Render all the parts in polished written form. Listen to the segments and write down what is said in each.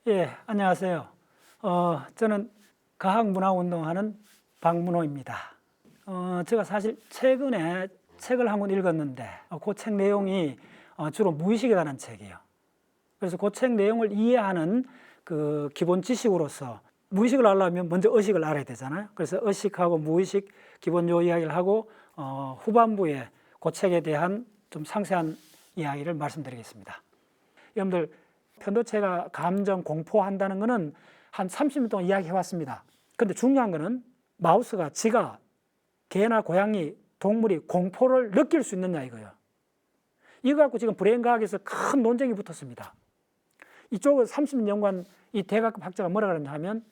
예, 안녕하세요. 저는 과학문화운동하는 박문호입니다. 제가 사실 최근에 책을 한 권 읽었는데 그 책 내용이 주로 무의식에 관한 책이에요. 그래서 그 책 내용을 이해하는 그 기본 지식으로서 무의식을 알려면 먼저 의식을 알아야 되잖아요. 그래서 의식하고 무의식 기본 요 이야기를 하고 후반부에 그 책에 대한 좀 상세한 이야기를 말씀드리겠습니다. 여러분들 편도체가 감정, 공포한다는 것은 한 30년 동안 이야기해 왔습니다. 근데 중요한 것은 마우스가 지가 개나 고양이, 동물이 공포를 느낄 수 있느냐 이거예요. 이거 갖고 지금 브레인 과학에서 큰 논쟁이 붙었습니다. 이쪽은 30년간 이 대학급 학자가 뭐라 그러냐 하면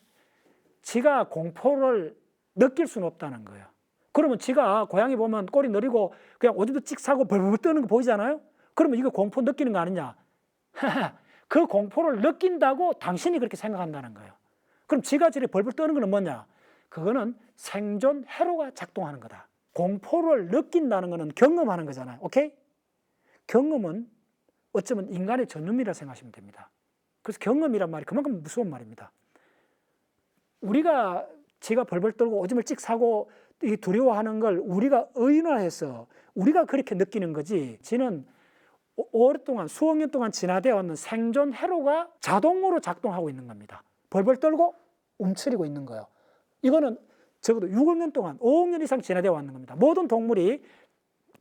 지가 공포를 느낄 수는 없다는 거예요. 그러면 지가 고양이 보면 꼬리 내리고 그냥 오줌도 찍 싸고 벌벌 떠는 거 보이잖아요. 그러면 이거 공포 느끼는 거 아니냐. 그 공포를 느낀다고 당신이 그렇게 생각한다는 거예요. 그럼 지가 저리 벌벌 떠는 건 뭐냐? 그거는 생존 회로가 작동하는 거다. 공포를 느낀다는 거는 경험하는 거잖아요. 오케이? 경험은 어쩌면 인간의 전념이라고 생각하시면 됩니다. 그래서 경험이란 말이 그만큼 무서운 말입니다. 우리가 지가 벌벌 떨고 오줌을 찍 싸고 두려워하는 걸 우리가 의인화해서 우리가 그렇게 느끼는 거지, 지는 오랫동안 수억 년 동안 진화되어 왔는 생존 회로가 자동으로 작동하고 있는 겁니다. 벌벌 떨고 움츠리고 있는 거예요. 이거는 적어도 6억 년 동안 5억 년 이상 진화되어 왔는 겁니다. 모든 동물이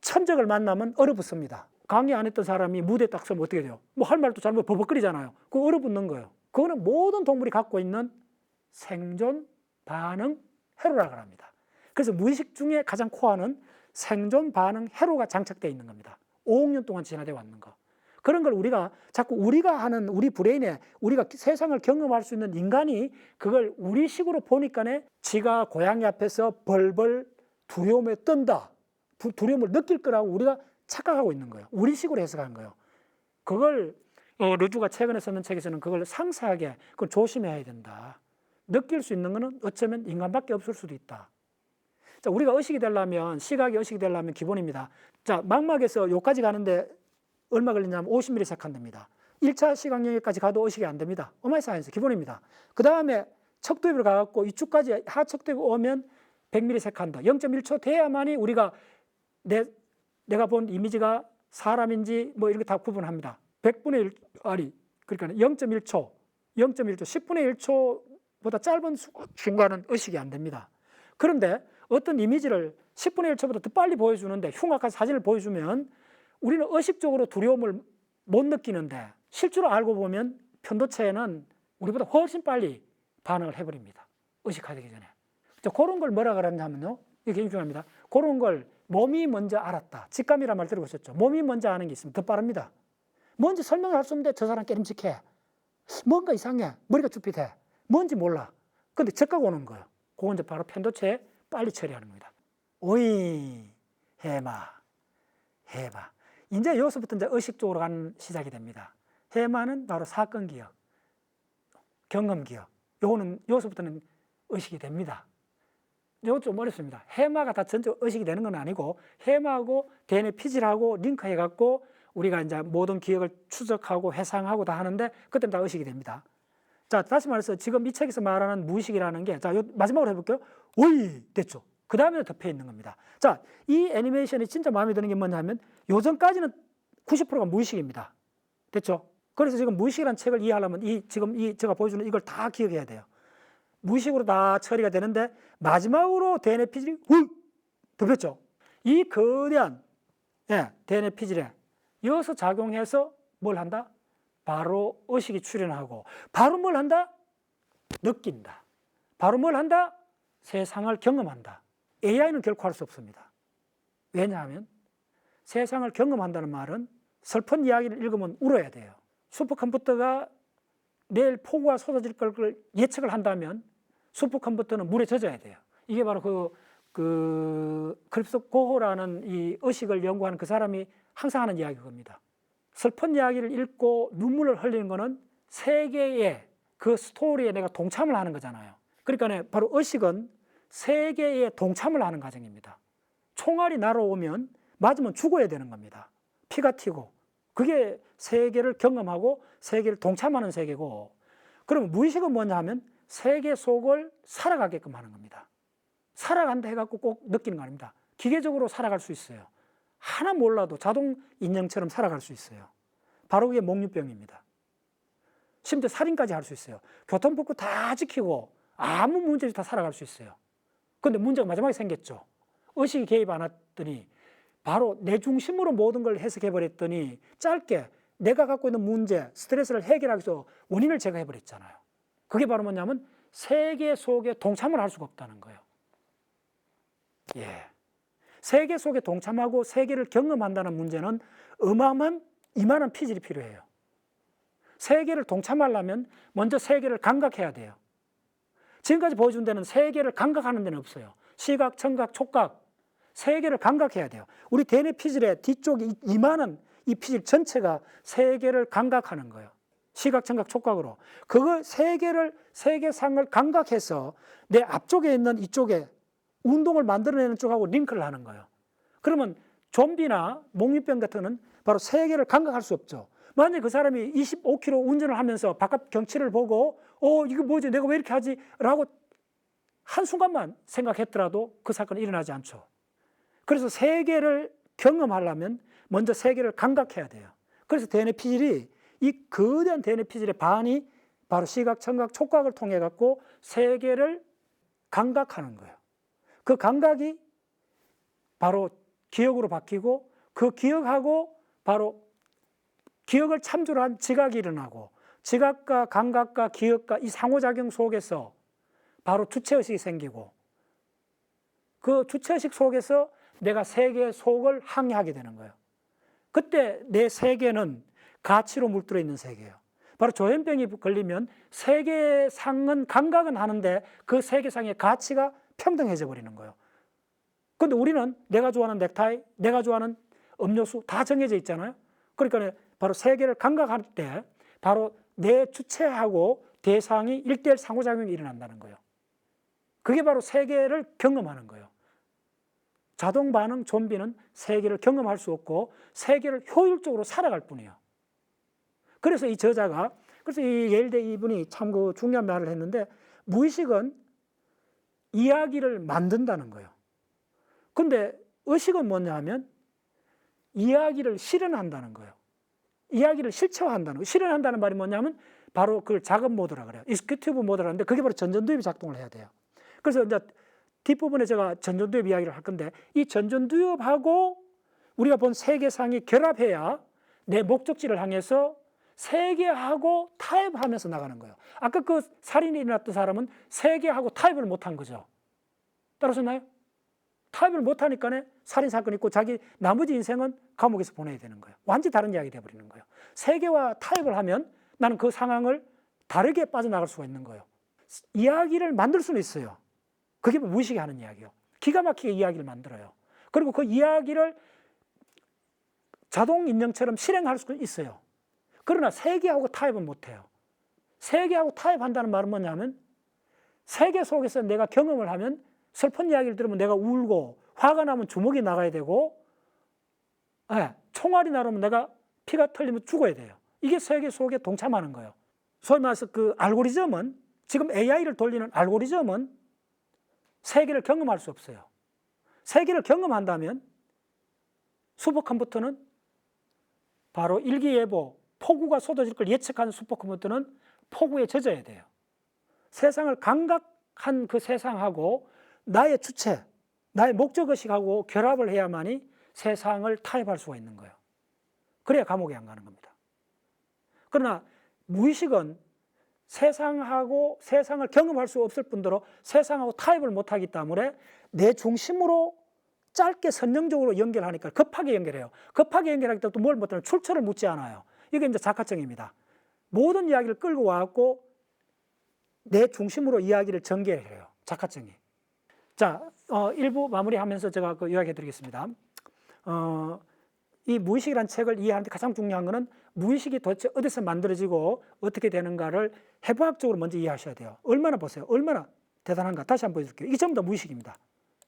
천적을 만나면 얼어붙습니다. 강의 안 했던 사람이 무대에 딱 서면 어떻게 돼요? 뭐 할 말도 잘못 버벅거리잖아요. 그거 얼어붙는 거예요. 그거는 모든 동물이 갖고 있는 생존 반응 회로라고 합니다. 그래서 무의식 중에 가장 코어는 생존 반응 회로가 장착되어 있는 겁니다. 5억 년 동안 진화되어 왔는 거. 그런 걸 우리가 자꾸 우리가 하는 우리 브레인에 우리가 세상을 경험할 수 있는 인간이 그걸 우리식으로 보니까네 지가 고양이 앞에서 벌벌 두려움에 뜬다. 두려움을 느낄 거라고 우리가 착각하고 있는 거예요. 우리식으로 해석하는 거예요. 그걸 르주가 최근에 썼는 책에서는 그걸 상세하게 그걸 조심해야 된다. 느낄 수 있는 거는 어쩌면 인간밖에 없을 수도 있다. 자, 우리가 의식이 되려면, 시각이 의식이 되려면 기본입니다. 자, 망막에서 여기까지 가는데 얼마 걸리냐면 50ms 한답니다. 1차 시각 영역까지 가도 의식이 안 됩니다. 어마이 사이언스 기본입니다. 그 다음에 척도입으로 가갖고 이쪽까지 하척도입 오면 100ms 한다. 0.1초 돼야만이 우리가 내가 본 이미지가 사람인지 뭐 이런 게 다 구분합니다. 100분의 1, 아니, 그러니까 0.1초, 10분의 1초보다 짧은 순간은 의식이 안 됩니다. 그런데 어떤 이미지를 10분의 1초보다 더 빨리 보여주는데 흉악한 사진을 보여주면 우리는 의식적으로 두려움을 못 느끼는데 실제로 알고 보면 편도체는 우리보다 훨씬 빨리 반응을 해버립니다. 의식하기 전에. 그런 걸 뭐라 그러냐면요. 이게 굉장히 중요합니다. 그런 걸 몸이 먼저 알았다. 직감이라는 말 들어보셨죠? 몸이 먼저 아는 게 있으면 더 빠릅니다. 뭔지 설명을 할 수 없는데 저 사람 깨름직해. 뭔가 이상해. 머리가 쭈삣해. 뭔지 몰라. 근데 적각 오는 거예요. 그건 이제 바로 편도체에 빨리 처리하는 겁니다. 오이, 해마. 이제 여기서부터 이제 의식 쪽으로 가는 시작이 됩니다. 해마는 바로 사건 기억, 경험 기억. 요거는 여기서부터는 의식이 됩니다. 이거 좀 어렵습니다. 해마가 다 전체 의식이 되는 건 아니고 해마하고 DNA 피질하고 링크해갖고 우리가 이제 모든 기억을 추적하고 회상하고 다 하는데 그때는 다 의식이 됩니다. 자, 다시 말해서 지금 이 책에서 말하는 무의식이라는 게, 자, 마지막으로 해볼게요. 오이, 됐죠. 그 다음에 덮여 있는 겁니다. 자, 이 애니메이션이 진짜 마음에 드는 게 뭐냐면 요전까지는 90%가 무의식입니다. 됐죠? 그래서 지금 무의식이라는 책을 이해하려면 지금 제가 보여주는 이걸 다 기억해야 돼요. 무의식으로 다 처리가 되는데 마지막으로 DNA 피질이 덮였죠. 이 거대한 DNA 피질에 이어서 작용해서 뭘 한다? 바로 의식이 출현하고 바로 뭘 한다? 느낀다. 바로 뭘 한다? 세상을 경험한다. AI는 결코 할 수 없습니다. 왜냐하면 세상을 경험한다는 말은 슬픈 이야기를 읽으면 울어야 돼요. 슈퍼컴퓨터가 내일 폭우가 쏟아질 걸 예측을 한다면 슈퍼컴퓨터는 물에 젖어야 돼요. 이게 바로 크립스 고호라는 이 의식을 연구하는 그 사람이 항상 하는 이야기입니다. 슬픈 이야기를 읽고 눈물을 흘리는 것은 세계의 그 스토리에 내가 동참을 하는 거잖아요. 그러니까 바로 의식은 세계에 동참을 하는 과정입니다. 총알이 날아오면 맞으면 죽어야 되는 겁니다. 피가 튀고. 그게 세계를 경험하고 세계를 동참하는 세계고, 그러면 무의식은 뭐냐 하면 세계 속을 살아가게끔 하는 겁니다. 살아간다 해갖고 꼭 느끼는 거 아닙니다. 기계적으로 살아갈 수 있어요. 하나 몰라도 자동 인형처럼 살아갈 수 있어요. 바로 그게 목류병입니다. 심지어 살인까지 할 수 있어요. 교통법규 다 지키고 아무 문제 없이 다 살아갈 수 있어요. 그런데 문제가 마지막에 생겼죠. 의식이 개입 안 했더니 바로 내 중심으로 모든 걸 해석해버렸더니 짧게 내가 갖고 있는 문제, 스트레스를 해결하기 위해서 원인을 제거해버렸잖아요. 그게 바로 뭐냐면 세계 속에 동참을 할 수가 없다는 거예요. 예. 세계 속에 동참하고 세계를 경험한다는 문제는 어마어마한 이만한 피질이 필요해요. 세계를 동참하려면 먼저 세계를 감각해야 돼요. 지금까지 보여준 데는 세계를 감각하는 데는 없어요. 시각, 청각, 촉각, 세계를 감각해야 돼요. 우리 대뇌 피질의 뒤쪽 이만한 이 피질 전체가 세계를 감각하는 거예요. 시각, 청각, 촉각으로. 그거 세계상을 감각해서 내 앞쪽에 있는 이쪽에 운동을 만들어내는 쪽하고 링크를 하는 거예요. 그러면 좀비나 목류병 같은 거는 바로 세계를 감각할 수 없죠. 만약에 그 사람이 25km 운전을 하면서 바깥 경치를 보고 이거 뭐지 내가 왜 이렇게 하지? 라고 한순간만 생각했더라도 그 사건은 일어나지 않죠. 그래서 세계를 경험하려면 먼저 세계를 감각해야 돼요. 그래서 대뇌 피질이 이 거대한 대뇌 피질의 반이 바로 시각, 청각, 촉각을 통해 갖고 세계를 감각하는 거예요. 그 감각이 바로 기억으로 바뀌고 그 기억하고 바로 기억을 참조로 한 지각이 일어나고 지각과 감각과 기억과 이 상호작용 속에서 바로 주체의식이 생기고 그 주체의식 속에서 내가 세계 속을 항해하게 되는 거예요. 그때 내 세계는 가치로 물들어 있는 세계예요. 바로 조현병이 걸리면 세계상은 감각은 하는데 그 세계상의 가치가 평등해져 버리는 거예요. 그런데 우리는 내가 좋아하는 넥타이, 내가 좋아하는 음료수 다 정해져 있잖아요. 그러니까 바로 세계를 감각할 때 바로 내 주체하고 대상이 1:1 상호작용이 일어난다는 거예요. 그게 바로 세계를 경험하는 거예요. 자동 반응 좀비는 세계를 경험할 수 없고 세계를 효율적으로 살아갈 뿐이에요. 그래서 이 저자가 그래서 이 예일대 이분이 참 그 중요한 말을 했는데 무의식은 이야기를 만든다는 거예요. 근데 의식은 뭐냐 하면 이야기를 실현한다는 거예요. 이야기를 실체화한다는 거예요. 실현한다는 말이 뭐냐면 바로 그걸 작업 모드라 그래요. 익스큐티브 모드라는데 그게 바로 전전두엽이 작동을 해야 돼요. 그래서 이제 뒷부분에 제가 전전두엽 이야기를 할 건데 이 전전두엽하고 우리가 본 세계상이 결합해야 내 목적지를 향해서 세계하고 타협하면서 나가는 거예요. 아까 그 살인이 일어났던 사람은 세계하고 타협을 못한 거죠. 따라오셨나요? 타협을 못하니까 살인사건이 있고 자기 나머지 인생은 감옥에서 보내야 되는 거예요. 완전히 다른 이야기 되어버리는 거예요. 세계와 타협을 하면 나는 그 상황을 다르게 빠져나갈 수가 있는 거예요. 이야기를 만들 수는 있어요. 그게 무의식이 하는 이야기예요. 기가 막히게 이야기를 만들어요. 그리고 그 이야기를 자동 인형처럼 실행할 수도 있어요. 그러나 세계하고 타협은 못해요. 세계하고 타협한다는 말은 뭐냐면 세계 속에서 내가 경험을 하면 슬픈 이야기를 들으면 내가 울고 화가 나면 주먹이 나가야 되고 총알이 나오면 내가 피가 털리면 죽어야 돼요. 이게 세계 속에 동참하는 거예요. 소위 말해서 그 알고리즘은 지금 AI를 돌리는 알고리즘은 세계를 경험할 수 없어요. 세계를 경험한다면 슈퍼컴퓨터는 바로 일기예보, 폭우가 쏟아질 걸 예측하는 슈퍼컴퓨터는 폭우에 젖어야 돼요. 세상을 감각한 그 세상하고 나의 주체, 나의 목적의식하고 결합을 해야만이 세상을 타협할 수가 있는 거예요. 그래야 감옥에 안 가는 겁니다. 그러나 무의식은 세상을 경험할 수 없을 뿐더러 세상하고 타협을 못하기 때문에 내 중심으로 짧게 선정적으로 연결하니까 급하게 연결해요. 급하게 연결하기 때문에 또 뭘 못하면 출처를 묻지 않아요. 이게 이제 작화증입니다. 모든 이야기를 끌고 와갖고 내 중심으로 이야기를 전개해요. 작화증이. 자, 1부 마무리하면서 제가 그 이야기해 드리겠습니다. 이 무의식이라는 책을 이해하는데 가장 중요한 것은 무의식이 도대체 어디서 만들어지고 어떻게 되는가를 해부학적으로 먼저 이해하셔야 돼요. 얼마나 보세요. 얼마나 대단한가. 다시 한번 보여줄게요. 이게 전부 다 무의식입니다.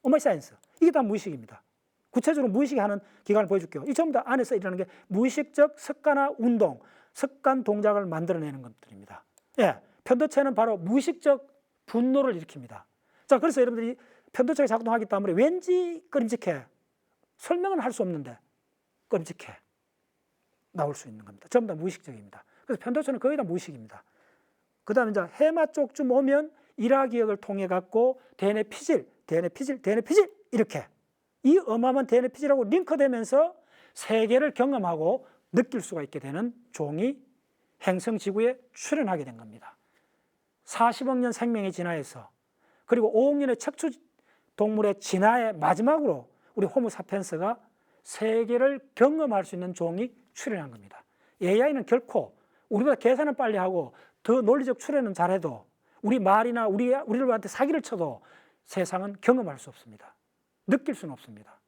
오마이 사이언스. 이게 다 무의식입니다. 구체적으로 무의식이 하는 기관을 보여줄게요. 이 전부 다 안에서 일어나는 게 무의식적 습관화 운동, 습관 동작을 만들어내는 것들입니다. 예, 편도체는 바로 무의식적 분노를 일으킵니다. 자, 그래서 여러분들이 편도체가 작동하기 때문에 왠지 끔찍해. 설명은 할 수 없는데 끔찍해. 나올 수 있는 겁니다. 전부 다 무의식적입니다. 그래서 편도체는 거의 다 무의식입니다. 그 다음에 이제 해마 쪽쯤 오면 일화기역을 통해 갖고 대뇌 피질 이렇게 이 어마어마한 대뇌 피질하고 링크되면서 세계를 경험하고 느낄 수가 있게 되는 종이 행성지구에 출현하게 된 겁니다. 40억 년 생명의 진화에서 그리고 5억 년의 척추 동물의 진화의 마지막으로 우리 호모사피엔스가 세계를 경험할 수 있는 종이 출현한 겁니다. AI는 결코 우리보다 계산을 빨리 하고 더 논리적 추론은 잘해도 우리 말이나 우리들한테 사기를 쳐도 세상은 경험할 수 없습니다. 느낄 수는 없습니다.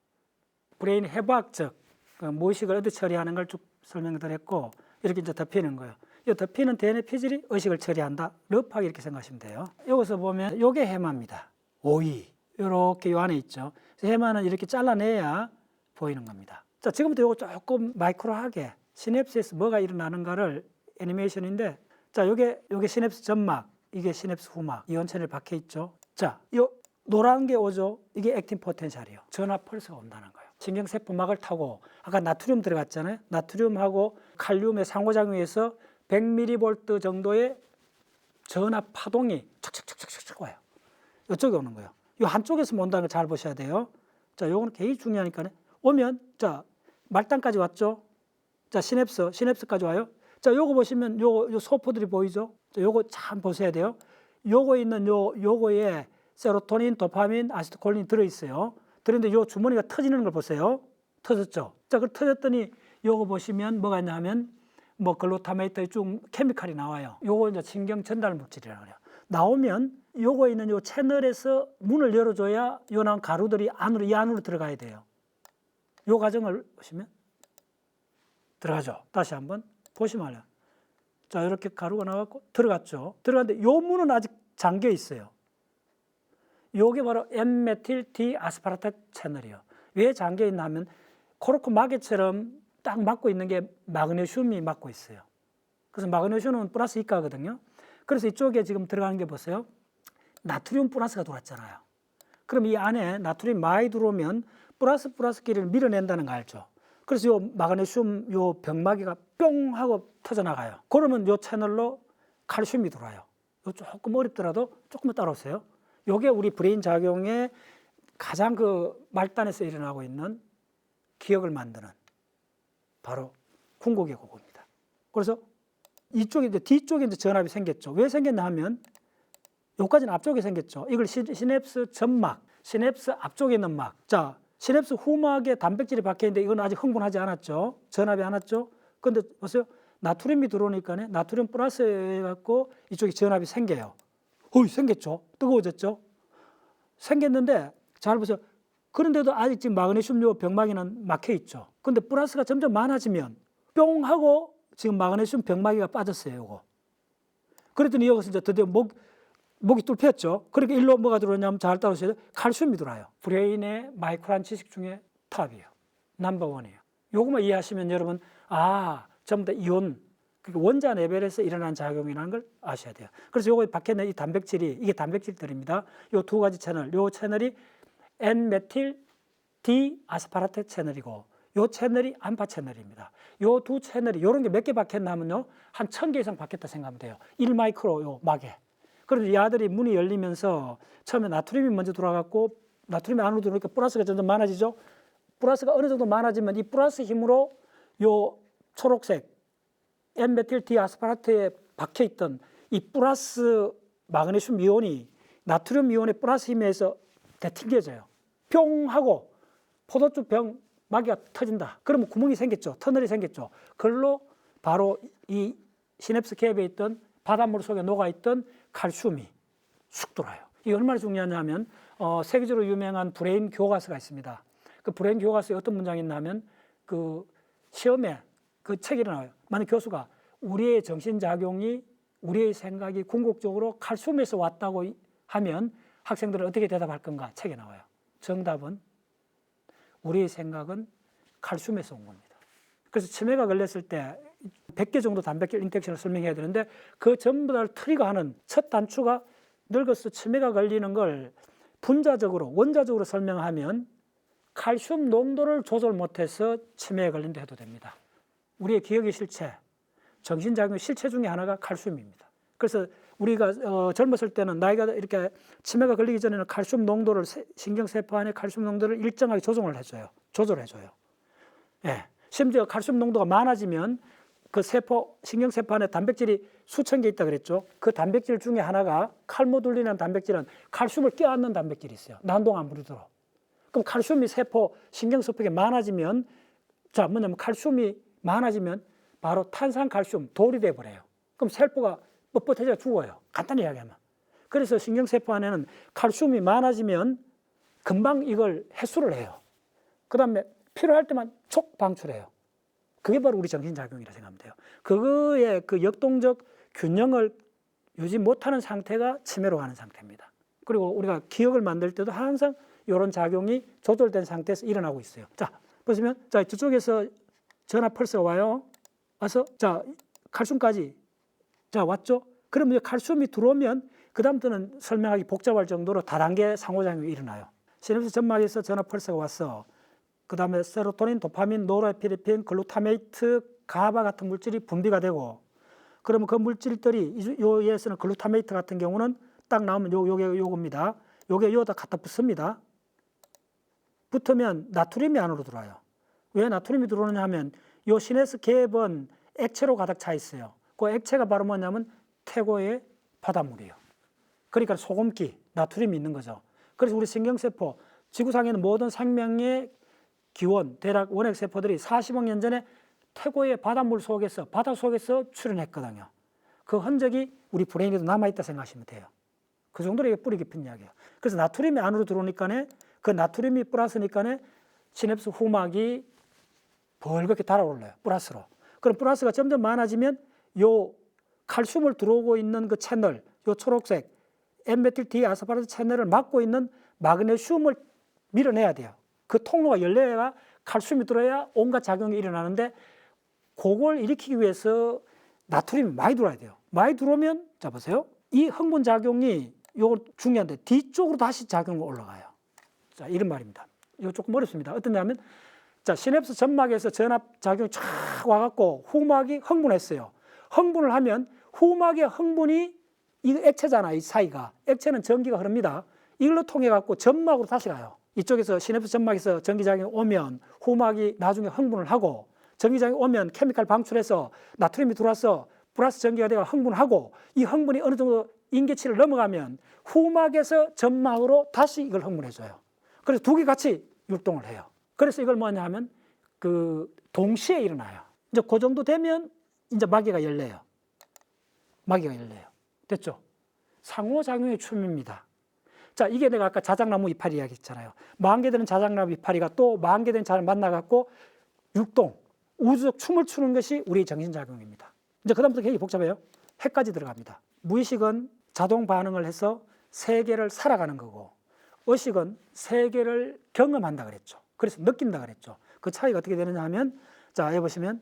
브레인 해부학적 무의식을 의도 처리하는 걸 쭉 설명드렸고 이렇게 이제 덮이는 거예요. 이 덮이는 대뇌 피질이 의식을 처리한다. 럽하게 이렇게 생각하시면 돼요. 여기서 보면 이게 해마입니다. 오이 이렇게 요 안에 있죠. 해마는 이렇게 잘라내야 보이는 겁니다. 자, 지금부터 이거 조금 마이크로하게 시냅스에서 뭐가 일어나는가를 애니메이션인데, 자, 요게 시냅스 점막, 이게 시냅스 후막, 이온 채널 박혀 있죠. 자, 요 노란 게 오죠. 이게 액틴 포텐셜이요. 전화 펄스가 온다는 거예요. 신경세포막을 타고 아까 나트륨 들어갔잖아요. 나트륨하고 칼륨의 상호작용에서 100mV 정도의 전화 파동이 척척척척척 와요. 이쪽에 오는 거예요. 이 한쪽에서 온다는 걸 잘 보셔야 돼요. 자, 요거는 굉장히 중요하니까 오면, 자, 말단까지 왔죠. 자, 시냅스까지 와요. 자, 요거 보시면 요 소포들이 보이죠. 자, 요거 참 보셔야 돼요. 요거 있는 요거에 세로토닌, 도파민, 아세틸콜린이 들어있어요. 그런데 요 주머니가 터지는 걸 보세요. 터졌죠. 자, 그 터졌더니 요거 보시면 뭐가 있냐 하면 뭐 글루타메이트 쭉 케미칼이 나와요. 요거 이제 신경 전달 물질이라고 그래요. 나오면 요거 있는 요 채널에서 문을 열어줘야 요 나온 가루들이 이 안으로 들어가야 돼요. 요 과정을 보시면 들어가죠. 다시 한번 보시면 자, 이렇게 가루가 나왔고 들어갔죠. 들어갔는데 요 문은 아직 잠겨 있어요. 요게 바로 N메틸 디아스파라tate 채널이요. 왜 잠겨 있나 하면 코르크 마개처럼 딱 막고 있는 게 마그네슘이 막고 있어요. 그래서 마그네슘은 플러스 이가거든요. 그래서 이쪽에 지금 들어가는 게 보세요. 나트륨 플러스가 들어왔잖아요. 그럼 이 안에 나트륨 많이 들어오면 플러스끼리를 밀어낸다는 거 알죠? 그래서 요 마그네슘 요 병마개가 뿅 하고 터져나가요. 그러면 요 채널로 칼슘이 들어와요. 요 조금 어렵더라도 조금만 따라오세요. 요게 우리 브레인 작용의 가장 그 말단에서 일어나고 있는 기억을 만드는 바로 궁극의 고구입니다. 그래서 이쪽에 이제 뒤쪽에 이제 전압이 생겼죠. 왜 생겼나 하면 여기까지는 앞쪽에 생겼죠. 이걸 시냅스 점막, 시냅스 앞쪽에 있는 막. 자, 시냅스 후막에 단백질이 박혀 있는데 이건 아직 흥분하지 않았죠. 전압이 안 왔죠. 근데 보세요. 나트륨이 들어오니까 나트륨 플러스 해갖고 이쪽에 전압이 생겨요. 생겼죠. 뜨거워졌죠. 생겼는데 잘 보세요. 그런데도 아직 지금 마그네슘 요 병막에는 막혀 있죠. 근데 플러스가 점점 많아지면 뿅 하고 지금 마그네슘 병막이가 빠졌어요. 요거. 그랬더니 여기서 이제 드디어 목이 뚫혔죠. 그러니까 일로 뭐가 들어오냐면 잘 따라오셔야 돼요. 칼슘이 들어와요. 브레인의 마이크로한 지식 중에 탑이에요. 넘버원이에요. 요것만 이해하시면 여러분 전부 다 이온, 그러니까 원자 레벨에서 일어난 작용이라는 걸 아셔야 돼요. 그래서 요거에 박혀있는 이 단백질이, 이게 단백질들입니다. 요 두 가지 채널, 요 채널이 N메틸 디아스파라테 채널이고 요 채널이 암파 채널입니다. 요 두 채널이 요런 게 몇 개 박혔냐면요. 한 1000개 이상 박혔다 생각하면 돼요. 1마이크로 요 막에. 그래서 이 아들이 문이 열리면서 처음에 나트륨이 먼저 들어와갖고 나트륨이 안으로 들어오니까 플러스가 점점 많아지죠. 플러스가 어느 정도 많아지면 이 플러스 힘으로 요 초록색 N메틸 디아스파라테에 박혀있던 이 플러스 마그네슘 이온이 나트륨 이온의 플러스 힘에 의해서 되튕겨져요. 뿅 하고 포도주 병 마개가 터진다. 그러면 구멍이 생겼죠. 터널이 생겼죠. 그걸로 바로 이 시냅스 캡에 있던 바닷물 속에 녹아있던 칼슘이 쑥 들어와요. 이게 얼마나 중요하냐면 세계적으로 유명한 브레인 교과서가 있습니다. 그 브레인 교과서에 어떤 문장이 있냐면 그 시험에 그 책이 나와요. 만약 교수가 우리의 정신작용이 우리의 생각이 궁극적으로 칼슘에서 왔다고 하면 학생들은 어떻게 대답할 건가 책에 나와요. 정답은 우리의 생각은 칼슘에서 온 겁니다. 그래서 치매가 걸렸을 때 100개 정도 단백질 인터랙션을 설명해야 되는데 그 전부 다를 트리거하는 첫 단추가 늙어서 치매가 걸리는 걸 분자적으로 원자적으로 설명하면 칼슘 농도를 조절 못해서 치매에 걸린다 해도 됩니다. 우리의 기억의 실체, 정신작용의 실체 중에 하나가 칼슘입니다. 그래서 우리가 젊었을 때는 나이가 이렇게 치매가 걸리기 전에는 칼슘 농도를 신경세포 안에 칼슘 농도를 일정하게 조절해줘요. 예. 심지어 칼슘 농도가 많아지면 그 세포, 신경세포 안에 단백질이 수천 개 있다 그랬죠. 그 단백질 중에 하나가 칼모둘린이라는 단백질은 칼슘을 껴안는 단백질이 있어요. 난동 안 부리도록. 그럼 칼슘이 세포, 신경세포에 많아지면 뭐냐면 칼슘이 많아지면 바로 탄산칼슘, 돌이 돼버려요. 그럼 세포가 뻣뻣해져 죽어요. 간단히 이야기하면. 그래서 신경세포 안에는 칼슘이 많아지면 금방 이걸 해소를 해요. 그 다음에 필요할 때만 촉 방출해요. 그게 바로 우리 정신작용이라 생각하면 돼요. 그거의 그 역동적 균형을 유지 못하는 상태가 치매로 가는 상태입니다. 그리고 우리가 기억을 만들 때도 항상 이런 작용이 조절된 상태에서 일어나고 있어요. 자, 보시면, 자, 저쪽에서 전화 펄스가 와요. 와서, 자, 칼슘까지. 자, 왔죠? 그러면 칼슘이 들어오면, 그다음부터는 설명하기 복잡할 정도로 다단계 상호작용이 일어나요. 시냅스 점막에서 전화 펄스가 왔어. 그 다음에 세로토닌, 도파민, 노르에피네프린, 글루타메이트, 가바 같은 물질이 분비가 되고, 그러면 그 물질들이 요에서는 글루타메이트 같은 경우는 딱 나오면 요겁니다. 요게 요다 갖다 붙습니다. 붙으면 나트륨이 안으로 들어와요. 왜 나트륨이 들어오느냐 하면 요 시네스 갭은 액체로 가득 차 있어요. 그 액체가 바로 뭐냐면 태고의 바닷물이에요. 그러니까 소금기, 나트륨이 있는 거죠. 그래서 우리 신경세포, 지구상에는 모든 생명의 기원, 대략 원핵세포들이 40억 년 전에 태고의 바닷물 속에서, 바다 속에서 출현했거든요. 그 흔적이 우리 브레인에도 남아있다 생각하시면 돼요. 그 정도로 이게 뿌리 깊은 이야기예요. 그래서 나트륨이 안으로 들어오니까 그 나트륨이 플러스니까 시냅스 후막이 벌겋게 달아올라요. 플러스로. 그럼 플러스가 점점 많아지면 요 칼슘을 들어오고 있는 그 채널, 요 초록색 N메틸 디아스파라트 채널을 막고 있는 마그네슘을 밀어내야 돼요. 그 통로가 열려야 칼슘이 들어야 온갖 작용이 일어나는데 그걸 일으키기 위해서 나트륨이 많이 들어와야 돼요. 많이 들어오면 자 보세요. 이 흥분 작용이 요거 중요한데 뒤쪽으로 다시 작용이 올라가요. 자, 이런 말입니다. 이거 조금 어렵습니다. 어떠냐면 자, 시냅스 점막에서 전압 작용이 쫙 와갖고 후막이 흥분했어요. 흥분을 하면 후막의 흥분이 이 액체잖아, 이 사이가. 액체는 전기가 흐릅니다. 이걸로 통해 갖고 점막으로 다시 가요. 이쪽에서 시냅스 점막에서 전기작용이 오면 후막이 나중에 흥분을 하고 전기작용이 오면 케미칼 방출해서 나트륨이 들어와서 플러스 전기가 되어 흥분하고 이 흥분이 어느 정도 인계치를 넘어가면 후막에서 점막으로 다시 이걸 흥분해줘요. 그래서 두 개 같이 율동을 해요. 그래서 이걸 뭐냐 하면 그 동시에 일어나요. 이제 그 정도 되면 이제 마개가 열려요. 마개가 열려요. 됐죠? 상호작용의 춤입니다. 자, 이게 내가 아까 자작나무 이파리 이야기했잖아요. 만개되는 자작나무 이파리가 또 만개된 자를 만나갖고 율동, 우주적 춤을 추는 것이 우리의 정신작용입니다. 이제 그다음부터 굉장히 복잡해요. 핵까지 들어갑니다. 무의식은 자동 반응을 해서 세계를 살아가는 거고 의식은 세계를 경험한다 그랬죠. 그래서 느낀다 그랬죠. 그 차이가 어떻게 되느냐 하면 자, 여기 보시면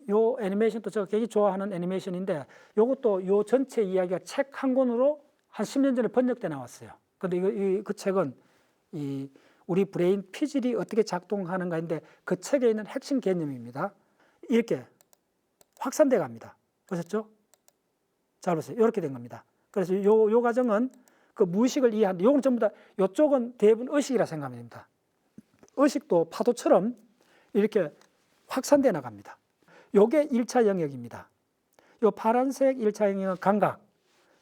요 애니메이션도 제가 굉장히 좋아하는 애니메이션인데 요것도 요 전체 이야기가 책 한 권으로 한 10년 전에 번역돼 나왔어요. 근데 그 책은 우리 브레인 피질이 어떻게 작동하는가인데 그 책에 있는 핵심 개념입니다. 이렇게 확산돼 갑니다. 보셨죠? 잘 보세요. 이렇게 된 겁니다. 그래서 요 과정은 그 무의식을 이해하는데 요건 전부 다 요쪽은 대부분 의식이라 생각하면 됩니다. 의식도 파도처럼 이렇게 확산돼 나갑니다. 요게 1차 영역입니다. 요 파란색 1차 영역은 감각,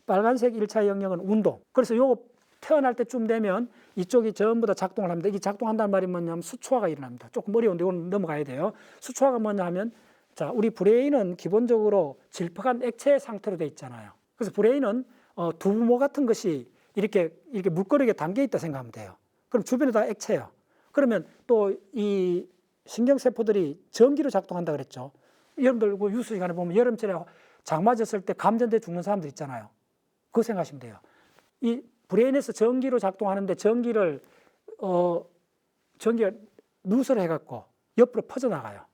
빨간색 1차 영역은 운동. 그래서 요거 태어날 때쯤 되면 이쪽이 전부 다 작동을 합니다. 이게 작동한다는 말이 뭐냐면 수초화가 일어납니다. 조금 어려운데 이건 넘어가야 돼요. 수초화가 뭐냐 하면 자, 우리 브레인은 기본적으로 질퍽한 액체 상태로 돼 있잖아요. 그래서 브레인은 두부모 같은 것이 이렇게 물거리게 담겨 있다 생각하면 돼요. 그럼 주변에 다 액체예요. 그러면 또 이 신경세포들이 전기로 작동한다 그랬죠. 여러분들 뉴스 시간에 보면 여름철에 장 맞았을 때 감전돼 죽는 사람들 있잖아요. 그거 생각하시면 돼요. 이 브레인에서 전기로 작동하는데 전기가 누설을 해갖고 옆으로 퍼져나가요.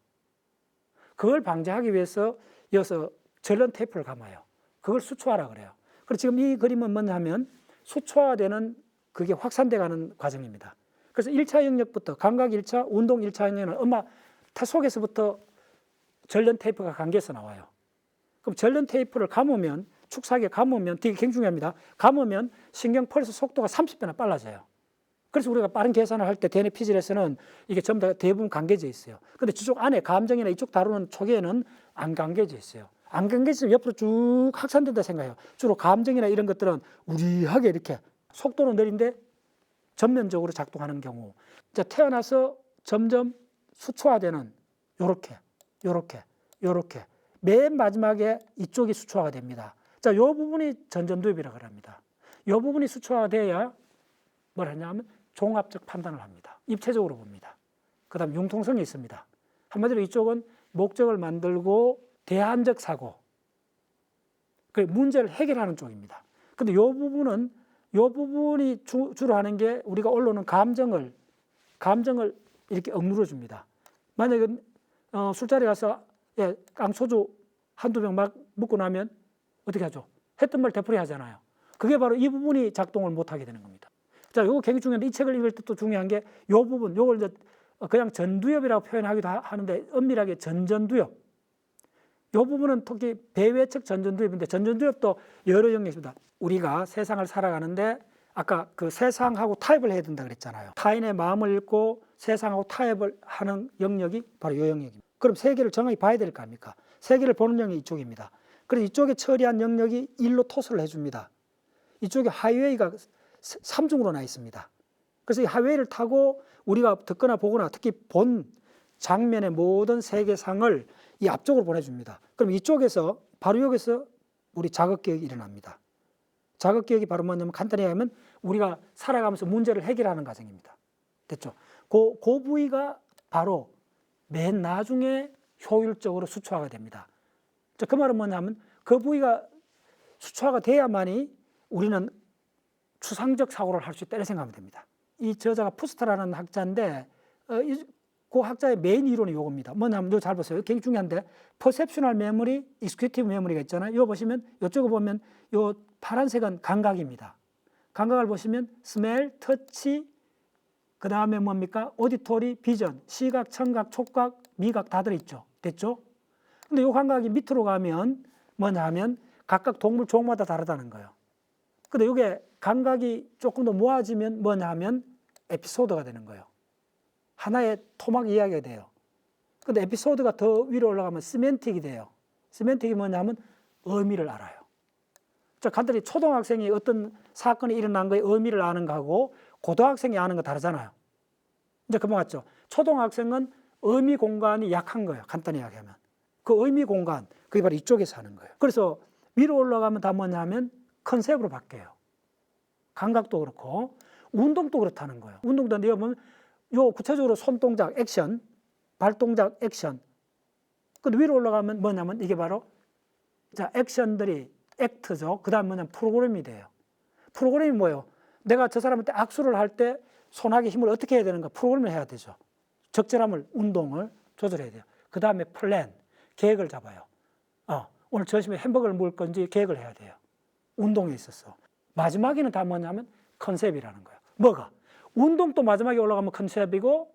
그걸 방지하기 위해서 이어서 전련 테이프를 감아요. 그걸 수초화라 그래요. 그래서 지금 이 그림은 뭐냐면 수초화되는 그게 확산돼 가는 과정입니다. 그래서 1차 영역부터 감각 1차, 운동 1차 영역은 엄마 태 속에서부터 전련 테이프가 감겨서 나와요. 그럼 전련 테이프를 감으면 축사하게 감으면 되게 굉장합니다. 감으면 신경 펄스 속도가 30배나 빨라져요. 그래서 우리가 빠른 계산을 할 때 대뇌 피질에서는 이게 전부 다 대부분 감겨져 있어요. 근데 저쪽 안에 감정이나 이쪽 다루는 초기에는 안 감겨져 있어요. 안 감겨져 옆으로 쭉 확산된다 생각해요. 주로 감정이나 이런 것들은 우리하게 이렇게 속도는 느린데 전면적으로 작동하는 경우. 자, 태어나서 점점 수초화되는 요렇게 맨 마지막에 이쪽이 수초화가 됩니다. 자, 요 부분이 전전두엽이라고 합니다. 요 부분이 수초화가 돼야 뭘 하냐면 종합적 판단을 합니다. 입체적으로 봅니다. 그 다음 융통성이 있습니다. 한마디로 이쪽은 목적을 만들고 대안적 사고, 그 문제를 해결하는 쪽입니다. 근데 요 부분이 주로 하는 게 우리가 올라오는 감정을 이렇게 억누러 줍니다. 만약에 술자리 가서 깡소주 한두 병 막 먹고 나면 어떻게 하죠? 했던 말 되풀이 하잖아요. 그게 바로 이 부분이 작동을 못 하게 되는 겁니다. 자, 요거 굉장히 중요한데 이 책을 읽을 때 또 중요한 게 요 부분, 요걸 이제 그냥 전두엽이라고 표현하기도 하는데 엄밀하게 전전두엽. 요 부분은 특히 배외측 전전두엽인데 전전두엽도 여러 영역이 있습니다. 우리가 세상을 살아가는데 아까 그 세상하고 타협을 해야 된다 그랬잖아요. 타인의 마음을 읽고 세상하고 타협을 하는 영역이 바로 요 영역입니다. 그럼 세계를 정확히 봐야 될 거 아닙니까? 세계를 보는 영역이 이쪽입니다. 그래서 이쪽에 처리한 영역이 일로 토스를 해줍니다. 이쪽에 하이웨이가 3중으로 나 있습니다. 그래서 이 하이웨이를 타고 우리가 듣거나 보거나 특히 본 장면의 모든 세계상을 이 앞쪽으로 보내줍니다. 그럼 이쪽에서 바로 여기서 우리 자극기억이 일어납니다. 자극기억이 바로 뭐냐면 간단히 하면 우리가 살아가면서 문제를 해결하는 과정입니다. 됐죠? 그 부위가 바로 맨 나중에 효율적으로 수초화가 됩니다. 그 말은 뭐냐면 그 부위가 수초화가 돼야만이 우리는 추상적 사고를 할 수 있다 이렇게 생각하면 됩니다. 이 저자가 푸스터라는 학자인데 그 학자의 메인 이론이 이겁니다. 뭐냐면 이거 잘 보세요. 굉장히 중요한데 퍼셉셔널 메모리, 익스큐티브 메모리가 있잖아요. 이거 보시면 이쪽을 보면 이 파란색은 감각입니다. 감각을 보시면 스멜, 터치, 그 다음에 뭡니까? 오디토리, 비전, 시각, 청각, 촉각, 미각 다 들어있죠. 됐죠? 근데 이 감각이 밑으로 가면 뭐냐 하면 각각 동물 종마다 다르다는 거예요. 근데 이게 감각이 조금 더 모아지면 뭐냐 하면 에피소드가 되는 거예요. 하나의 토막 이야기가 돼요. 근데 에피소드가 더 위로 올라가면 시멘틱이 돼요. 시멘틱이 뭐냐 하면 의미를 알아요. 자, 간단히 초등학생이 어떤 사건이 일어난 거에 의미를 아는 거하고 고등학생이 아는 거 다르잖아요. 이제 그만 같죠. 초등학생은 의미 공간이 약한 거예요. 간단히 이야기하면. 그 의미 공간, 그게 바로 이쪽에서 하는 거예요. 그래서 위로 올라가면 다 뭐냐 하면 컨셉으로 바뀌어요. 감각도 그렇고 운동도 그렇다는 거예요. 운동도 내가 보면 요 구체적으로 손동작 액션, 발동작 액션. 근데 위로 올라가면 뭐냐면 이게 바로 자 액션들이 액트죠. 그 다음 뭐냐면 프로그램이 돼요. 프로그램이 뭐예요? 내가 저 사람한테 악수를 할 때 손하기 힘을 어떻게 해야 되는가? 프로그램을 해야 되죠. 적절함을, 운동을 조절해야 돼요. 그 다음에 플랜, 계획을 잡아요. 오늘 점심에 햄버거를 먹을 건지 계획을 해야 돼요. 운동에 있어서. 마지막에는 다 뭐냐면 컨셉이라는 거예요. 뭐가? 운동도 마지막에 올라가면 컨셉이고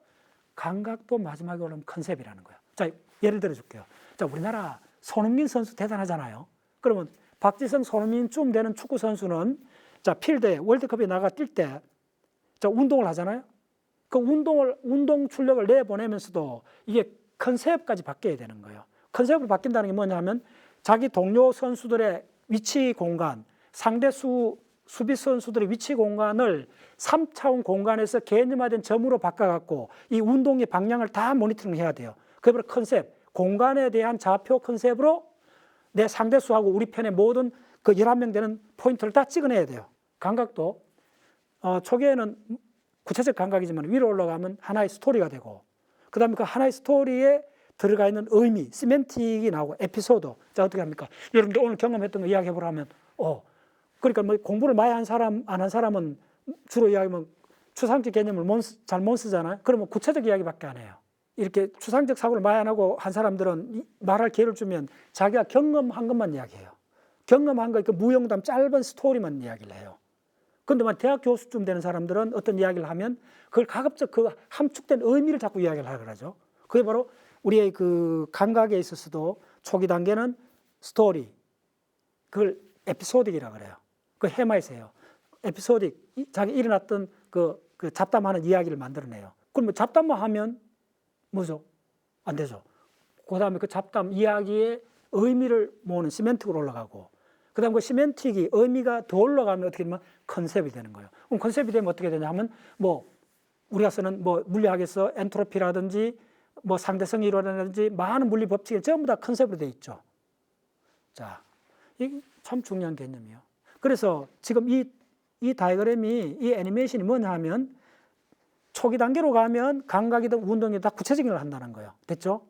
감각도 마지막에 올라가면 컨셉이라는 거예요. 자, 예를 들어 줄게요. 자, 우리나라 손흥민 선수 대단하잖아요. 그러면 박지성, 손흥민쯤 되는 축구 선수는 자, 필드에 월드컵에 나가 뛸 때 자, 운동을 하잖아요. 그 운동 출력을 내보내면서도 이게 컨셉까지 바뀌어야 되는 거예요. 컨셉으로 바뀐다는 게 뭐냐 하면 자기 동료 선수들의 위치 공간, 상대 수비 선수들의 위치 공간을 3차원 공간에서 개념화된 점으로 바꿔갖고 이 운동의 방향을 다 모니터링 해야 돼요. 그게 바로 컨셉, 공간에 대한 좌표 컨셉으로 내 상대수하고 우리 편의 모든 그 11명 되는 포인트를 다 찍어내야 돼요. 감각도 초기에는 구체적 감각이지만 위로 올라가면 하나의 스토리가 되고 그 다음에 그 하나의 스토리에 들어가 있는 의미, 시멘틱이 나오고 에피소드. 자, 어떻게 합니까? 여러분들 오늘 경험했던 거 이야기해보라면 그러니까 뭐 공부를 많이 한 사람, 안 한 사람은 주로 이야기하면 추상적 개념을 잘 못 쓰잖아요. 그러면 구체적 이야기밖에 안 해요. 이렇게 추상적 사고를 많이 안 하고 한 사람들은 말할 기회를 주면 자기가 경험한 것만 이야기해요. 경험한 거, 그 무용담 짧은 스토리만 이야기를 해요. 근데 만 대학 교수쯤 되는 사람들은 어떤 이야기를 하면 그걸 가급적 그 함축된 의미를 자꾸 이야기를 하라 그러죠. 그게 바로 우리의 그 감각에 있어서도 초기 단계는 스토리, 그걸 에피소딕이라 그래요. 그 해마에서요. 에피소딕, 자기 일어났던 그 잡담하는 이야기를 만들어내요. 그럼 뭐 잡담만 하면 뭐죠? 안 되죠. 그 다음에 그 잡담 이야기의 의미를 모으는 시멘틱으로 올라가고, 그 다음 그 시멘틱이 의미가 더 올라가면 어떻게 되면 컨셉이 되는 거예요. 그럼 컨셉이 되면 어떻게 되냐 하면 뭐 우리가 쓰는 뭐 물리학에서 엔트로피라든지 뭐 상대성 이론이라든지 많은 물리 법칙이 전부 다 컨셉으로 되어 있죠. 자, 이게 참 중요한 개념이에요. 그래서 지금 이 다이어그램이, 이 애니메이션이 뭐냐 하면 초기 단계로 가면 감각이든 운동이든 다 구체적인 걸 한다는 거예요. 됐죠?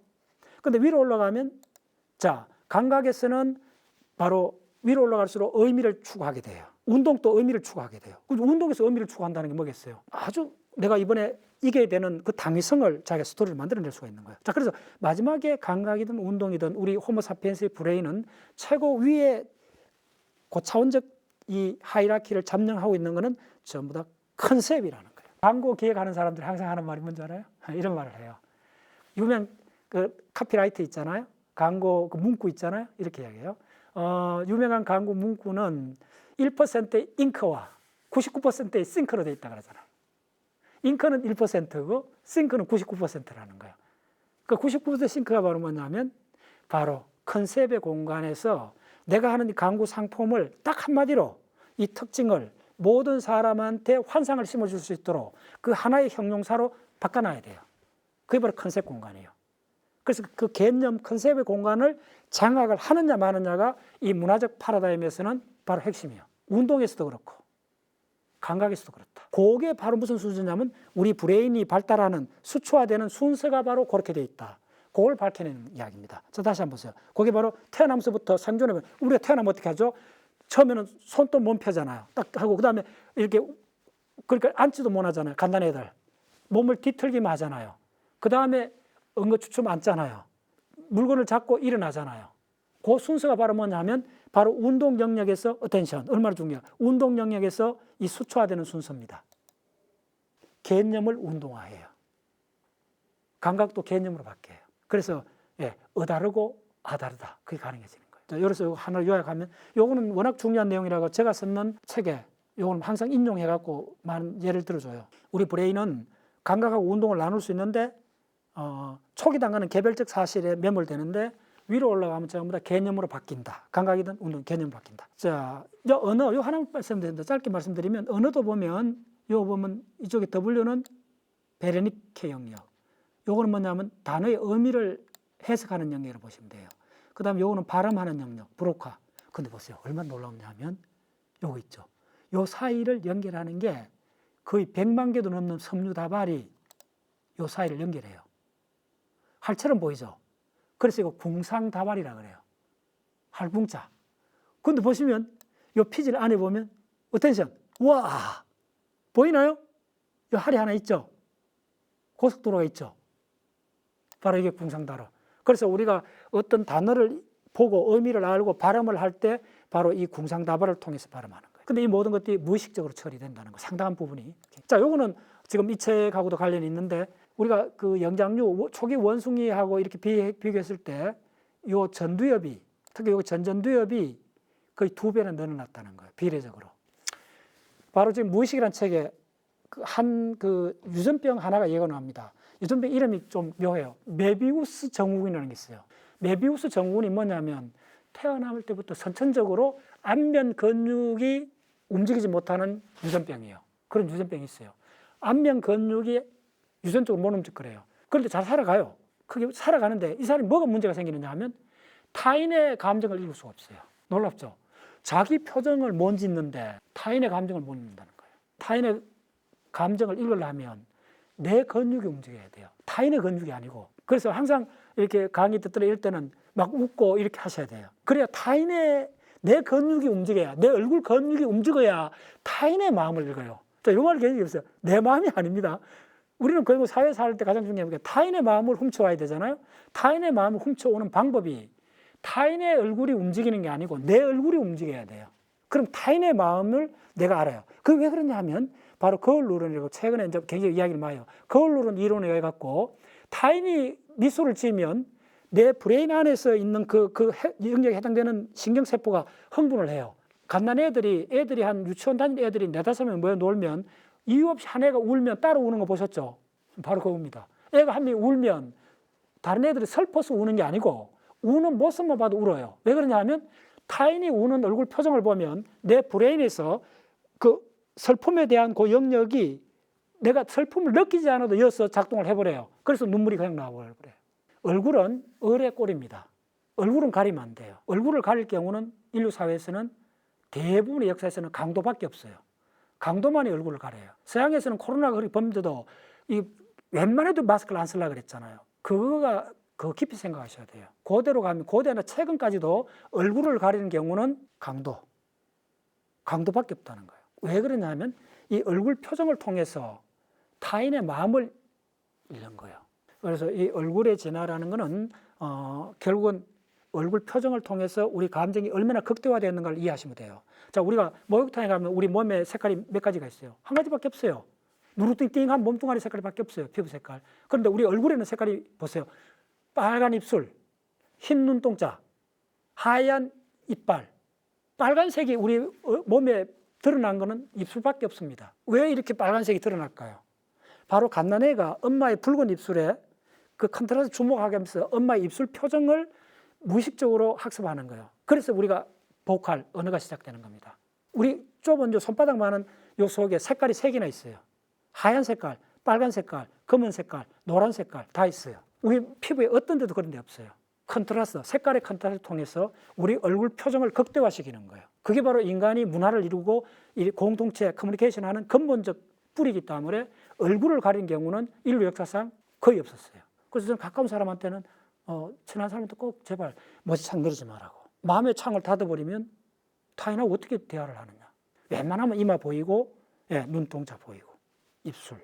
근데 위로 올라가면, 자, 감각에서는 바로 위로 올라갈수록 의미를 추구하게 돼요. 운동도 의미를 추구하게 돼요. 운동에서 의미를 추구한다는 게 뭐겠어요? 아주 내가 이번에 이겨야 되는 그 당위성을 자기가 스토리를 만들어낼 수가 있는 거예요. 자, 그래서 마지막에 감각이든 운동이든 우리 호모사피엔스의 브레인은 최고 위에 고차원적 이 하이라키를 점령하고 있는 것은 전부 다 컨셉이라는 거예요. 광고 기획하는 사람들이 항상 하는 말이 뭔지 알아요? 이런 말을 해요. 유명 그 카피라이트 있잖아요. 광고 그 문구 있잖아요. 이렇게 이야기해요. 유명한 광고 문구는 1%의 잉크와 99%의 싱크로 되어 있다 그러잖아요. 잉크는 1%고 싱크는 99%라는 거예요. 그 99% 싱크가 바로 뭐냐면 바로 컨셉의 공간에서 내가 하는 이 광고 상품을 딱 한마디로 이 특징을 모든 사람한테 환상을 심어줄 수 있도록 그 하나의 형용사로 바꿔놔야 돼요. 그게 바로 컨셉 공간이에요. 그래서 그 개념 컨셉의 공간을 장악을 하느냐 마느냐가 이 문화적 파라다임에서는 바로 핵심이에요. 운동에서도 그렇고 감각에서도 그렇다. 그게 바로 무슨 순서냐면 우리 브레인이 발달하는 수초화되는 순서가 바로 그렇게 돼 있다. 그걸 밝혀내는 이야기입니다. 자, 다시 한번 보세요. 그게 바로 태어나면서부터 생존하면 우리가 태어나면 어떻게 하죠? 처음에는 손도 못 펴잖아요. 딱 하고 그다음에 이렇게 그러니까 앉지도 못 하잖아요. 간단한 애들. 몸을 뒤틀기만 하잖아요. 그다음에 응거추춤 앉잖아요. 물건을 잡고 일어나잖아요. 그 순서가 바로 뭐냐면 바로 운동 영역에서 어텐션, 얼마나 중요해요. 운동 영역에서 이 수초화되는 순서입니다. 개념을 운동화해요. 감각도 개념으로 바뀌어요. 그래서 어다르고 아다르다. 그게 가능해지는 거예요. 자, 여기서 하나를 요약하면 요거는 워낙 중요한 내용이라고 제가 썼는 책에 요거는 항상 인용해갖고 많은 예를 들어줘요. 우리 브레인은 감각하고 운동을 나눌 수 있는데 초기 단계는 개별적 사실에 매몰되는데 위로 올라가면 전부 다 개념으로 바뀐다. 감각이든 운동 개념으로 바뀐다. 자, 언어, 요 하나만 말씀드립니다. 짧게 말씀드리면 언어도 보면 요 보면 이쪽에 W는 베르니케 영역. 요거는 뭐냐면 단어의 의미를 해석하는 영역으로 보시면 돼요. 그 다음에 요거는 발음하는 영역, 브로카. 근데 보세요. 얼마나 놀라우냐면 요거 있죠. 요 사이를 연결하는 게 거의 100만 개도 넘는 섬유다발이 요 사이를 연결해요. 활처럼 보이죠? 그래서 이거 궁상다발이라 그래요. 활궁자. 근데 보시면 요 피질 안에 보면 어텐션. 와! 보이나요? 요 할이 하나 있죠? 고속도로가 있죠? 바로 이게 궁상다로. 그래서 우리가 어떤 단어를 보고 의미를 알고 발음을 할 때 바로 이 궁상다발을 통해서 발음하는 거예요. 근데 이 모든 것들이 무의식적으로 처리된다는 거, 상당한 부분이. 자, 요거는 지금 이 책하고도 관련이 있는데 우리가 그 영장류 초기 원숭이하고 이렇게 비교했을 때 요 전두엽이, 특히 요 전두엽이 거의 2배나 늘어났다는 거예요. 비례적으로. 바로 지금 무의식이라는 책에 그 유전병 하나가 예가 나옵니다. 유전병 이름이 좀 묘해요. 메비우스 증후군이라는 게 있어요. 메비우스 증후군이 뭐냐면 태어날 때부터 선천적으로 안면 근육이 움직이지 못하는 유전병이에요. 그런 유전병이 있어요. 안면 근육이 유전적으로 못 움직거려요. 그런데 잘 살아가요. 그게 살아가는데 이 사람이 뭐가 문제가 생기느냐 하면 타인의 감정을 읽을 수가 없어요. 놀랍죠? 자기 표정을 못 짓는데 타인의 감정을 못 읽는다는 거예요. 타인의 감정을 읽으려면 내 근육이 움직여야 돼요. 타인의 근육이 아니고. 그래서 항상 이렇게 강의 듣더라 이럴 때는 막 웃고 이렇게 하셔야 돼요. 그래야 타인의 내 근육이 움직여야, 내 얼굴 근육이 움직여야 타인의 마음을 읽어요. 자, 이 말을 괜히 없어요. 내 마음이 아닙니다. 우리는 그리고 사회 살 때 가장 중요한 게 타인의 마음을 훔쳐와야 되잖아요. 타인의 마음을 훔쳐오는 방법이 타인의 얼굴이 움직이는 게 아니고 내 얼굴이 움직여야 돼요. 그럼 타인의 마음을 내가 알아요. 그게 왜 그러냐 하면 바로 거울 누론이라고 최근에 이제 굉장히 이야기를 많이 해요. 거울 누론 이론에 의해 갖고 타인이 미소를 지으면 내 브레인 안에서 있는 그 영역에 해당되는 신경세포가 흥분을 해요. 갓난 애들이 한 유치원 다니는 애들이 4-5명 모여 놀면 이유 없이 한 애가 울면 따로 우는 거 보셨죠? 바로 그겁니다. 애가 한 명이 울면 다른 애들이 슬퍼서 우는 게 아니고 우는 모습만 봐도 울어요. 왜 그러냐 하면 타인이 우는 얼굴 표정을 보면 내 브레인에서 그 슬픔에 대한 그 영역이 내가 슬픔을 느끼지 않아도 이어서 작동을 해버려요. 그래서 눈물이 그냥 나와버려요. 얼굴은 을의 꼴입니다. 얼굴은 가리면 안 돼요. 얼굴을 가릴 경우는 인류 사회에서는 대부분의 역사에서는 강도밖에 없어요. 강도만이 얼굴을 가려요. 서양에서는 코로나가 그렇게 범죄도 웬만해도 마스크를 안 쓰려고 그랬잖아요. 그거가 그 깊이 생각하셔야 돼요. 고대로 가면 고대나 최근까지도 얼굴을 가리는 경우는 강도밖에 없다는 거예요. 왜 그러냐면 이 얼굴 표정을 통해서 타인의 마음을 읽는 거예요. 그래서 이 얼굴의 진화라는 것은 결국은 얼굴 표정을 통해서 우리 감정이 얼마나 극대화되었는가를 이해하시면 돼요. 자, 우리가 목욕탕에 가면 우리 몸에 색깔이 몇 가지가 있어요. 한 가지밖에 없어요. 누르띵띵한 몸뚱아리 색깔밖에 없어요. 피부 색깔. 그런데 우리 얼굴에는 색깔이 보세요. 빨간 입술, 흰 눈동자, 하얀 이빨. 빨간색이 우리 몸에 드러난 거는 입술밖에 없습니다. 왜 이렇게 빨간색이 드러날까요? 바로 갓난애가 엄마의 붉은 입술에 그 컨트라스트 주목하게 하면서 엄마의 입술 표정을 무의식적으로 학습하는 거예요. 그래서 우리가 보컬, 언어가 시작되는 겁니다. 우리 좁은 손바닥만한 요 속에 색깔이 3개나 있어요. 하얀 색깔, 빨간 색깔, 검은 색깔, 노란 색깔 다 있어요. 우리 피부에 어떤 데도 그런 데 없어요. 컨트라스트, 색깔의 컨트라스트를 통해서 우리 얼굴 표정을 극대화시키는 거예요. 그게 바로 인간이 문화를 이루고 이 공동체 커뮤니케이션하는 근본적 뿌리이기 때문에 얼굴을 가린 경우는 인류 역사상 거의 없었어요. 그래서 저는 가까운 사람한테는 친한 사람한테 꼭 제발 머리창 내리지 말라고. 마음의 창을 닫아버리면 타인하고 어떻게 대화를 하느냐. 웬만하면 이마 보이고 눈동자 보이고 입술.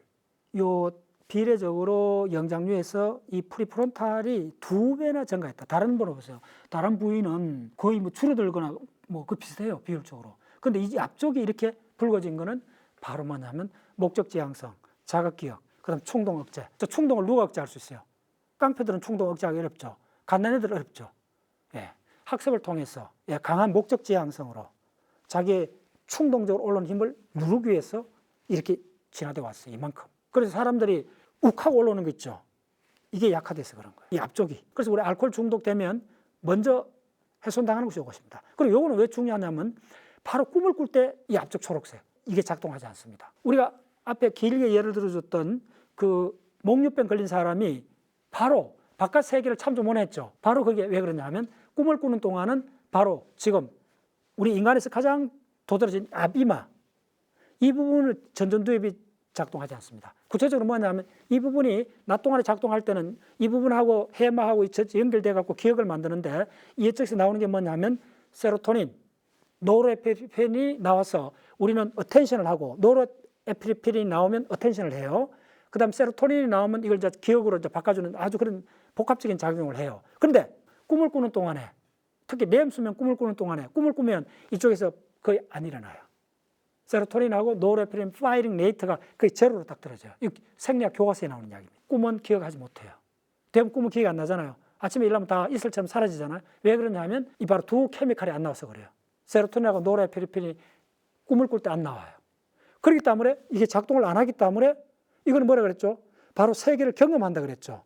요 비례적으로 영장류에서 이 프리프론탈이 2배나 증가했다. 다른 번호 보세요. 다른 부위는 거의 줄어들거나 그 비슷해요. 비율적으로. 근데 이 앞쪽이 이렇게 붉어진 거는 바로 뭐냐면 목적지향성, 자각기억, 그다음 충동 억제. 저 충동을 누가 억제할 수 있어요? 깡패들은 충동 억제하기 어렵죠. 갓난애들 어렵죠. 학습을 통해서 강한 목적지향성으로 자기의 충동적으로 올라오는 힘을 누르기 위해서 이렇게 진화되어 왔어요. 이만큼. 그래서 사람들이 욱하고 올라오는 거 있죠. 이게 약화돼서 그런 거예요. 이 앞쪽이. 그래서 우리 알코올 중독되면 먼저 훼손당하는 것이 이것입니다. 그리고 이거는 왜 중요하냐면 바로 꿈을 꿀 때 이 앞쪽 초록색 이게 작동하지 않습니다. 우리가 앞에 길게 예를 들어줬던 그 목류병 걸린 사람이 바로 바깥 세계를 참조 못했죠. 바로 그게 왜 그러냐면 꿈을 꾸는 동안은 바로 지금 우리 인간에서 가장 도드라진 앞이마 이 부분을 전전두엽이 작동하지 않습니다. 구체적으로 뭐냐면 이 부분이 낮 동안에 작동할 때는 이 부분하고 해마하고 연결돼 갖고 기억을 만드는데 이쪽에서 나오는 게 뭐냐면 세로토닌, 노르에피네프린이 나와서 우리는 어텐션을 하고 노르에피네프린이 나오면 어텐션을 해요. 그다음 세로토닌이 나오면 이걸 이제 기억으로 이제 바꿔주는 아주 그런 복합적인 작용을 해요. 그런데 꿈을 꾸는 동안에 특히 렘 수면 꿈을 꾸는 동안에 꿈을 꾸면 이쪽에서 거의 안 일어나요. 세로토닌하고 노르에피네프린 파이링 레이트가 거의 제로로 딱 떨어져요. 이 생리학 교과서에 나오는 이야기입니다. 꿈은 기억하지 못해요. 대부분 꿈은 기억이 안 나잖아요. 아침에 일어나면 다 이슬처럼 사라지잖아요. 왜 그러냐면 이 바로 두 케미칼이 안 나와서 그래요. 세로토닌하고 노르에피네프린이 꿈을 꿀 때 안 나와요. 그렇기 때문에 이게 작동을 안 하기 때문에 이거는 뭐라 그랬죠? 바로 세계를 경험한다 그랬죠.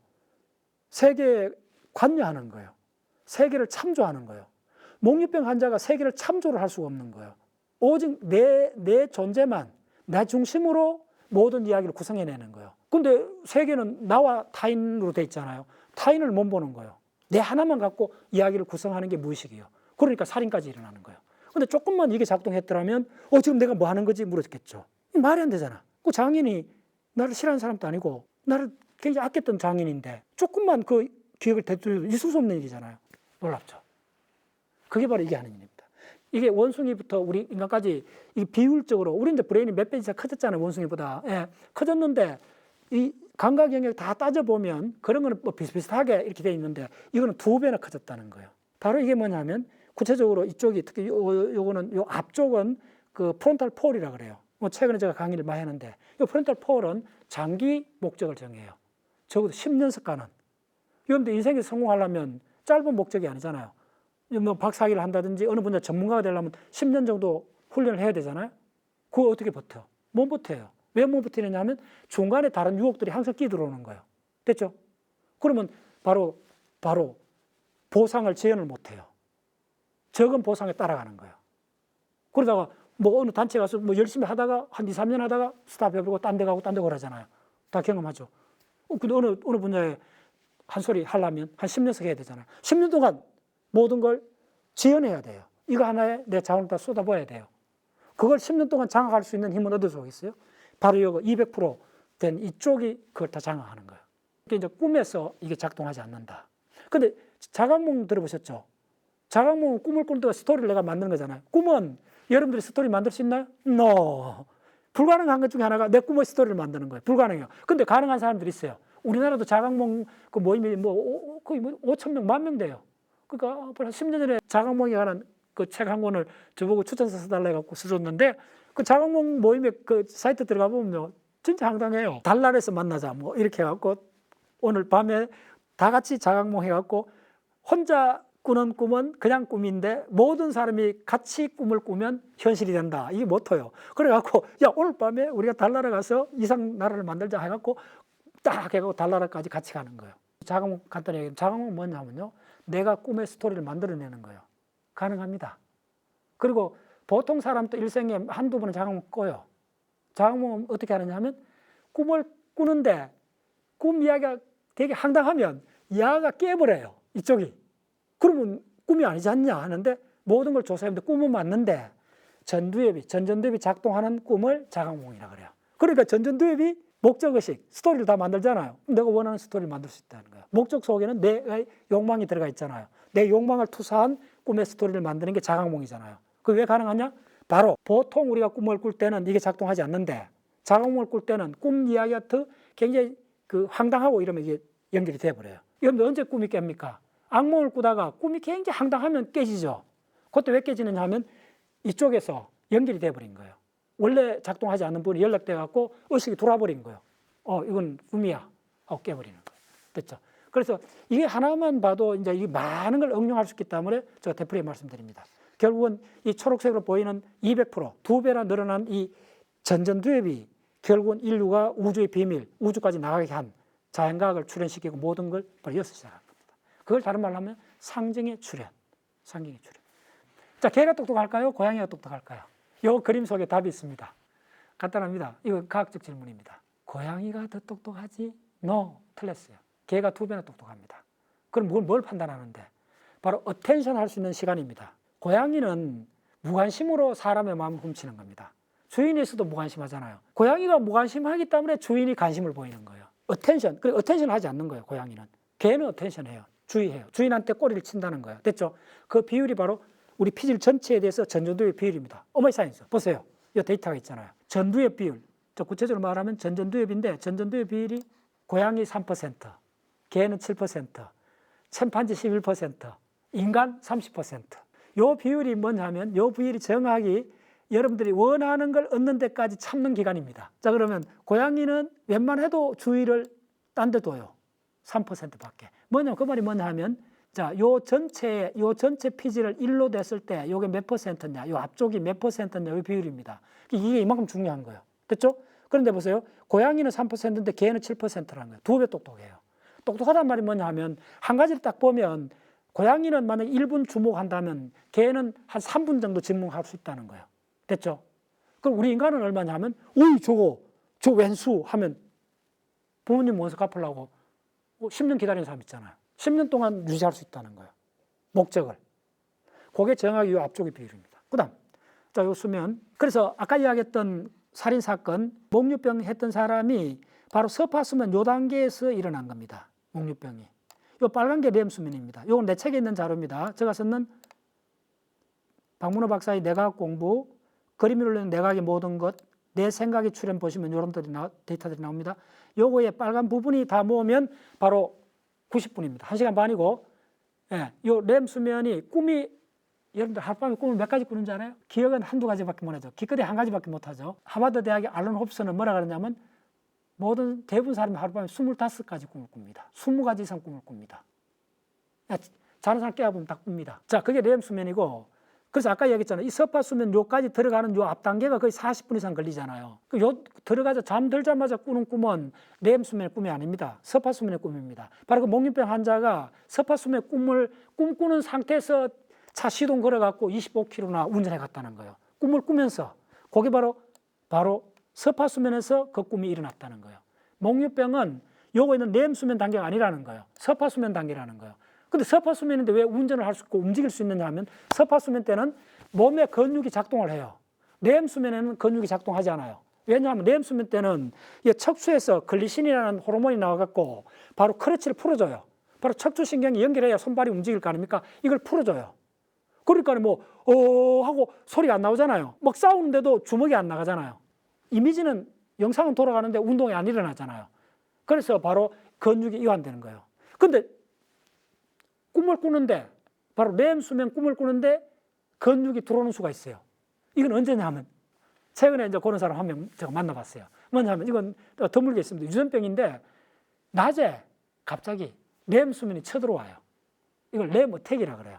세계에 관여하는 거예요. 세계를 참조하는 거예요. 목류병 환자가 세계를 참조를 할 수가 없는 거예요. 오직 내 존재만, 내 중심으로 모든 이야기를 구성해내는 거예요. 근데 세계는 나와 타인으로 돼 있잖아요. 타인을 못 보는 거예요. 내 하나만 갖고 이야기를 구성하는 게 무의식이에요. 그러니까 살인까지 일어나는 거예요. 근데 조금만 이게 작동했더라면 지금 내가 뭐 하는 거지 물었겠죠. 말이 안 되잖아. 그 장인이 나를 싫어하는 사람도 아니고 나를 굉장히 아꼈던 장인인데 조금만 그 기억을 되돌려도 있을 수 없는 일이잖아요. 놀랍죠. 그게 바로 이게 하는 일입니다. 이게 원숭이부터 우리 인간까지 이 비율적으로 우리 이제 브레인이 몇 배 이상 커졌잖아요. 원숭이보다. 커졌는데 이 감각 영역 다 따져보면 그런 거는 뭐 비슷비슷하게 이렇게 돼 있는데 이거는 2배나 커졌다는 거예요. 바로 이게 뭐냐면 구체적으로 이쪽이 특히 요거는 요 앞쪽은 그 프론탈 폴이라 그래요. 뭐 최근에 제가 강의를 많이 하는데 이 프론탈 폴은 장기 목적을 정해요. 적어도 10년씩가는. 그런데 인생에 성공하려면 짧은 목적이 아니잖아요. 뭐 박사학위를 한다든지 어느 분야 전문가가 되려면 10년 정도 훈련을 해야 되잖아요. 그거 어떻게 버텨? 못 버텨요. 왜 못 버티느냐 하면 중간에 다른 유혹들이 항상 끼들어오는 거예요. 됐죠? 그러면 바로 보상을 재현을 못 해요. 적은 보상에 따라가는 거예요. 그러다가 뭐 어느 단체 가서 뭐 열심히 하다가 한 2, 3년 하다가 스탑해버리고 딴 데 가고 딴 데 그러잖아요. 다 경험하죠. 근데 어느 분야에 한 소리 하려면 한 10년씩 해야 되잖아요. 10년 동안 모든 걸 지연해야 돼요. 이거 하나에 내 자원을 다 쏟아부어야 돼요. 그걸 10년 동안 장악할 수 있는 힘은 어디서 오겠어요? 바로 이거 200%된 이쪽이 그걸 다 장악하는 거예요. 그러니까 이제 꿈에서 이게 작동하지 않는다. 근데 자각몽 들어보셨죠? 자각몽은 꿈을 꿀 때 스토리를 내가 만드는 거잖아요. 꿈은 여러분들이 스토리 만들 수 있나요? No. 불가능한 것 중에 하나가 내 꿈의 스토리를 만드는 거예요. 불가능해요. 근데 가능한 사람들이 있어요. 우리나라도 자각몽 그 모임이 뭐 거의 뭐 5,000명, 10,000명 돼요. 그러니까 벌써 10년 전에 자각몽에 관한 그 책 한 권을 저보고 추천서 써달라 해갖고 써줬는데 그 자각몽 모임에 그 사이트 들어가 보면 진짜 황당해요. 달날에서 만나자 뭐 이렇게 해갖고 오늘 밤에 다 같이 자각몽 해갖고 혼자 꾸는 꿈은 그냥 꿈인데 모든 사람이 같이 꿈을 꾸면 현실이 된다. 이게 모토예요. 그래갖고 야 오늘 밤에 우리가 달나라 가서 이상 나라를 만들자 해갖고 딱 해갖고 달나라까지 같이 가는 거예요. 자각몽 간단히 얘기하면 자각몽 뭐냐면요. 내가 꿈의 스토리를 만들어내는 거예요. 가능합니다. 그리고 보통 사람도 일생에 한두 번은 자각몽 꿔요. 자각몽은 어떻게 하느냐 하면 꿈을 꾸는데 꿈 이야기가 되게 황당하면 야가 깨버려요. 이쪽이. 그러면 꿈이 아니지 않냐 하는데 모든 걸 조사해보는데 꿈은 맞는데 전전두엽이 작동하는 꿈을 자각몽이라 그래요. 그러니까 전전두엽이 목적의식, 스토리를 다 만들잖아요. 내가 원하는 스토리를 만들 수 있다는 거예요. 목적 속에는 내 욕망이 들어가 있잖아요. 내 욕망을 투사한 꿈의 스토리를 만드는 게 자각몽이잖아요. 그게 왜 가능하냐? 바로 보통 우리가 꿈을 꿀 때는 이게 작동하지 않는데 자각몽을 꿀 때는 꿈 이야기가 굉장히 그 황당하고 이러면 이게 연결이 돼버려요. 여러분들 언제 꿈이 깹니까? 악몽을 꾸다가 꿈이 굉장히 황당하면 깨지죠. 그때 왜 깨지느냐 하면 이쪽에서 연결이 돼버린 거예요. 원래 작동하지 않는 분이 연락돼갖고 의식이 돌아버린 거예요. 이건 꿈이야. 하고 깨버리는 거예요. 됐죠? 그래서 이게 하나만 봐도 이제 이 많은 걸 응용할 수 있기 때문에 제가 되풀이 말씀드립니다. 결국은 이 초록색으로 보이는 200%, 2배나 늘어난 이 전전두엽이 결국은 인류가 우주의 비밀, 우주까지 나가게 한 자연과학을 출현시키고 모든 걸 바로 여기서 시작한 겁니다. 그걸 다른 말로 하면 상징의 출현. 상징의 출현. 자, 개가 똑똑할까요? 고양이가 똑똑할까요? 이 그림 속에 답이 있습니다. 간단합니다. 이거 과학적 질문입니다. 고양이가 더 똑똑하지? No, 틀렸어요. 개가 2배나 똑똑합니다. 그럼 뭘 판단하는데? 바로 어텐션 할 수 있는 시간입니다. 고양이는 무관심으로 사람의 마음을 훔치는 겁니다. 주인이 있어도 무관심하잖아요. 고양이가 무관심하기 때문에 주인이 관심을 보이는 거예요. 어텐션, 그리고 어텐션 하지 않는 거예요. 고양이는. 개는 어텐션 해요. 주의해요. 주인한테 꼬리를 친다는 거예요. 됐죠? 그 비율이 바로 우리 피질 전체에 대해서 전전두엽 비율입니다. 어머니 사이언스 보세요. 이 데이터가 있잖아요. 전두엽 비율. 구체적으로 말하면 전전두엽인데 전전두엽 비율이 고양이 3%, 개는 7%, 침판지 11%, 인간 30%. 이 비율이 뭐냐면 이 비율이 정확히 여러분들이 원하는 걸 얻는 데까지 참는 기간입니다. 자, 그러면 고양이는 웬만해도 주의를 딴 데 둬요. 3%밖에. 그 말이 뭐냐 하면 자, 요 전체 피지를 1로 냈을 때 요게 몇 퍼센트냐, 요 앞쪽이 몇 퍼센트냐, 요 비율입니다. 이게 이만큼 중요한 거예요. 됐죠? 그런데 보세요. 고양이는 3%인데 개는 7%라는 거예요. 2배 똑똑해요. 똑똑하단 말이 뭐냐 하면 한 가지를 딱 보면 고양이는 만약 1분 주목한다면 개는 한 3분 정도 집중할 수 있다는 거예요. 됐죠? 그럼 우리 인간은 얼마냐 하면 오이 저 왼수 하면 부모님 원서 갚으려고 10년 기다리는 사람 있잖아요. 10년 동안 유지할 수 있다는 거예요. 목적을. 그게 정확히 이 앞쪽의 비율입니다. 그 다음, 자, 요 수면. 그래서 아까 이야기했던 살인사건, 목류병 했던 사람이 바로 서파수면 요 단계에서 일어난 겁니다. 목류병이. 요 빨간 게 렘수면입니다. 요건 내 책에 있는 자료입니다. 제가 썼는 박문호 박사의 내과학 공부, 그림으로 낸 내과학의 모든 것, 내 생각의 출현 보시면 이런 데이터들이 나옵니다. 요거에 빨간 부분이 다 모으면 바로 90분입니다. 1시간 반이고, 예, 요 렘 수면이 꿈이, 여러분들 하룻밤에 꿈을 몇 가지 꾸는지 알아요? 기억은 한두 가지밖에 못 하죠. 기껏해 한 가지밖에 못 하죠. 하버드 대학의 알런 홉슨은 뭐라 그러냐면 대부분 사람이 하룻밤에 25가지 꿈을 꿉니다. 20가지 이상 꿈을 꿉니다. 자는 사람 깨어보면 딱 꿉니다. 자, 그게 렘 수면이고, 그래서 아까 얘기했잖아요. 이 서파 수면 요까지 들어가는 요 앞 단계가 거의 40분 이상 걸리잖아요. 잠들자마자 꾸는 꿈은 렘 수면의 꿈이 아닙니다. 서파 수면의 꿈입니다. 바로 그 목류병 환자가 서파 수면의 꿈을 꿈꾸는 상태에서 차 시동 걸어갖고 25km나 운전해 갔다는 거예요. 꿈을 꾸면서. 그게 바로 서파 수면에서 그 꿈이 일어났다는 거예요. 목류병은 요거는 렘 수면 단계가 아니라는 거예요. 서파 수면 단계라는 거예요. 근데 서파 수면인데 왜 운전을 할 수 있고 움직일 수 있느냐 하면 서파 수면 때는 몸의 근육이 작동을 해요. 렘 수면에는 근육이 작동하지 않아요. 왜냐하면 렘 수면 때는 척추에서 글리신이라는 호르몬이 나와갖고 바로 크러치를 풀어줘요. 바로 척추신경이 연결해야 손발이 움직일 거 아닙니까? 이걸 풀어줘요. 그러니까 하고 소리가 안 나오잖아요. 막 싸우는데도 주먹이 안 나가잖아요. 이미지는, 영상은 돌아가는데 운동이 안 일어나잖아요. 그래서 바로 근육이 이완되는 거예요. 근데 꿈을 꾸는데, 바로 렘 수면 꿈을 꾸는데 근육이 들어오는 수가 있어요. 이건 언제냐 하면, 최근에 이제 그런 사람 한 명 제가 만나봤어요. 뭐냐면, 이건 드물게 있습니다. 유전병인데, 낮에 갑자기 렘 수면이 쳐들어와요. 이걸 렘 어택이라 그래요.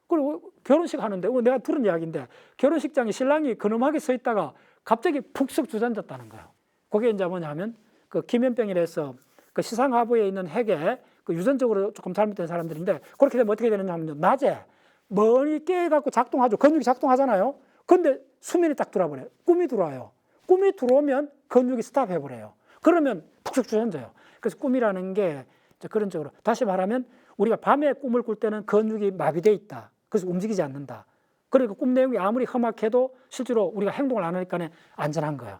그리고 결혼식 하는데, 내가 들은 이야기인데, 결혼식장에 신랑이 근엄하게 서 있다가 갑자기 푹 주저앉았다는 거예요. 그게 이제 뭐냐면, 그 김현병이라서 그 시상하부에 있는 핵에 그 유전적으로 조금 잘못된 사람들인데, 그렇게 되면 어떻게 되느냐 하면, 낮에 멀리 깨갖고 작동하죠. 근육이 작동하잖아요. 근데 수면이 딱 들어와버려요. 꿈이 들어와요. 꿈이 들어오면 근육이 스탑해버려요. 그러면 푹 주저앉아요. 그래서 꿈이라는 게 그런 쪽으로, 다시 말하면 우리가 밤에 꿈을 꿀 때는 근육이 마비되어 있다. 그래서 움직이지 않는다. 그러니까 꿈 내용이 아무리 험악해도 실제로 우리가 행동을 안 하니까 안전한 거예요.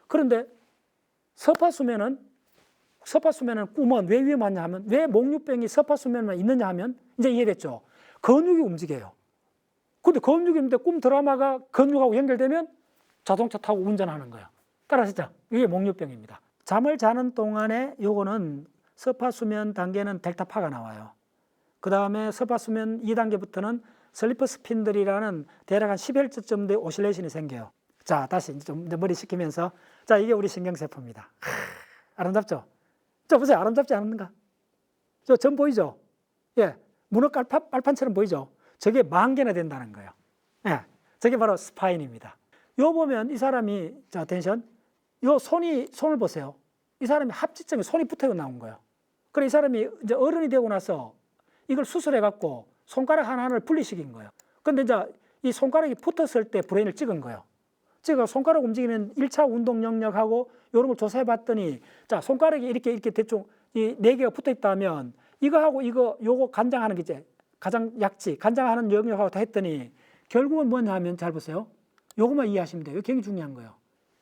그런데 서파 수면은 꿈은 왜 위험하냐 하면, 왜 목류병이 서파 수면만 있느냐 하면, 이제 이해됐죠? 근육이 움직여요. 근데 근육이 있는데 꿈 드라마가 근육하고 연결되면 자동차 타고 운전하는 거예요. 따라하시죠? 이게 목류병입니다. 잠을 자는 동안에 요거는 서파 수면 단계는 델타파가 나와요. 그 다음에 서파 수면 2단계부터는 슬리퍼 스핀들이라는 대략 한 10Hz 정도의 오실레이션이 생겨요. 자, 다시 이제 좀 머리 식히면서, 자, 이게 우리 신경세포입니다. 아름답죠? 자, 보세요. 아름답지 않은가? 저 점 보이죠? 예. 문어 빨판처럼 보이죠? 저게 10,000개나 된다는 거예요. 예. 저게 바로 스파인입니다. 요 보면 이 사람이, 자, 아텐션. 요 손을 보세요. 이 사람이 합지점에 손이 붙어 나온 거예요. 그래, 이 사람이 이제 어른이 되고 나서 이걸 수술해갖고 손가락 하나를 분리시킨 거예요. 근데 이제 이 손가락이 붙었을 때 브레인을 찍은 거예요. 제가 손가락 움직이는 1차 운동 영역하고 이런 걸 조사해 봤더니, 자, 손가락이 이렇게 대충 이 4개가 붙어 있다면 이거하고 요거 간장하는 게 이제 가장 약지, 간장하는 영역하고 다 했더니 결국은 뭐냐 하면, 잘 보세요. 요것만 이해하시면 돼요. 이거 굉장히 중요한 거예요.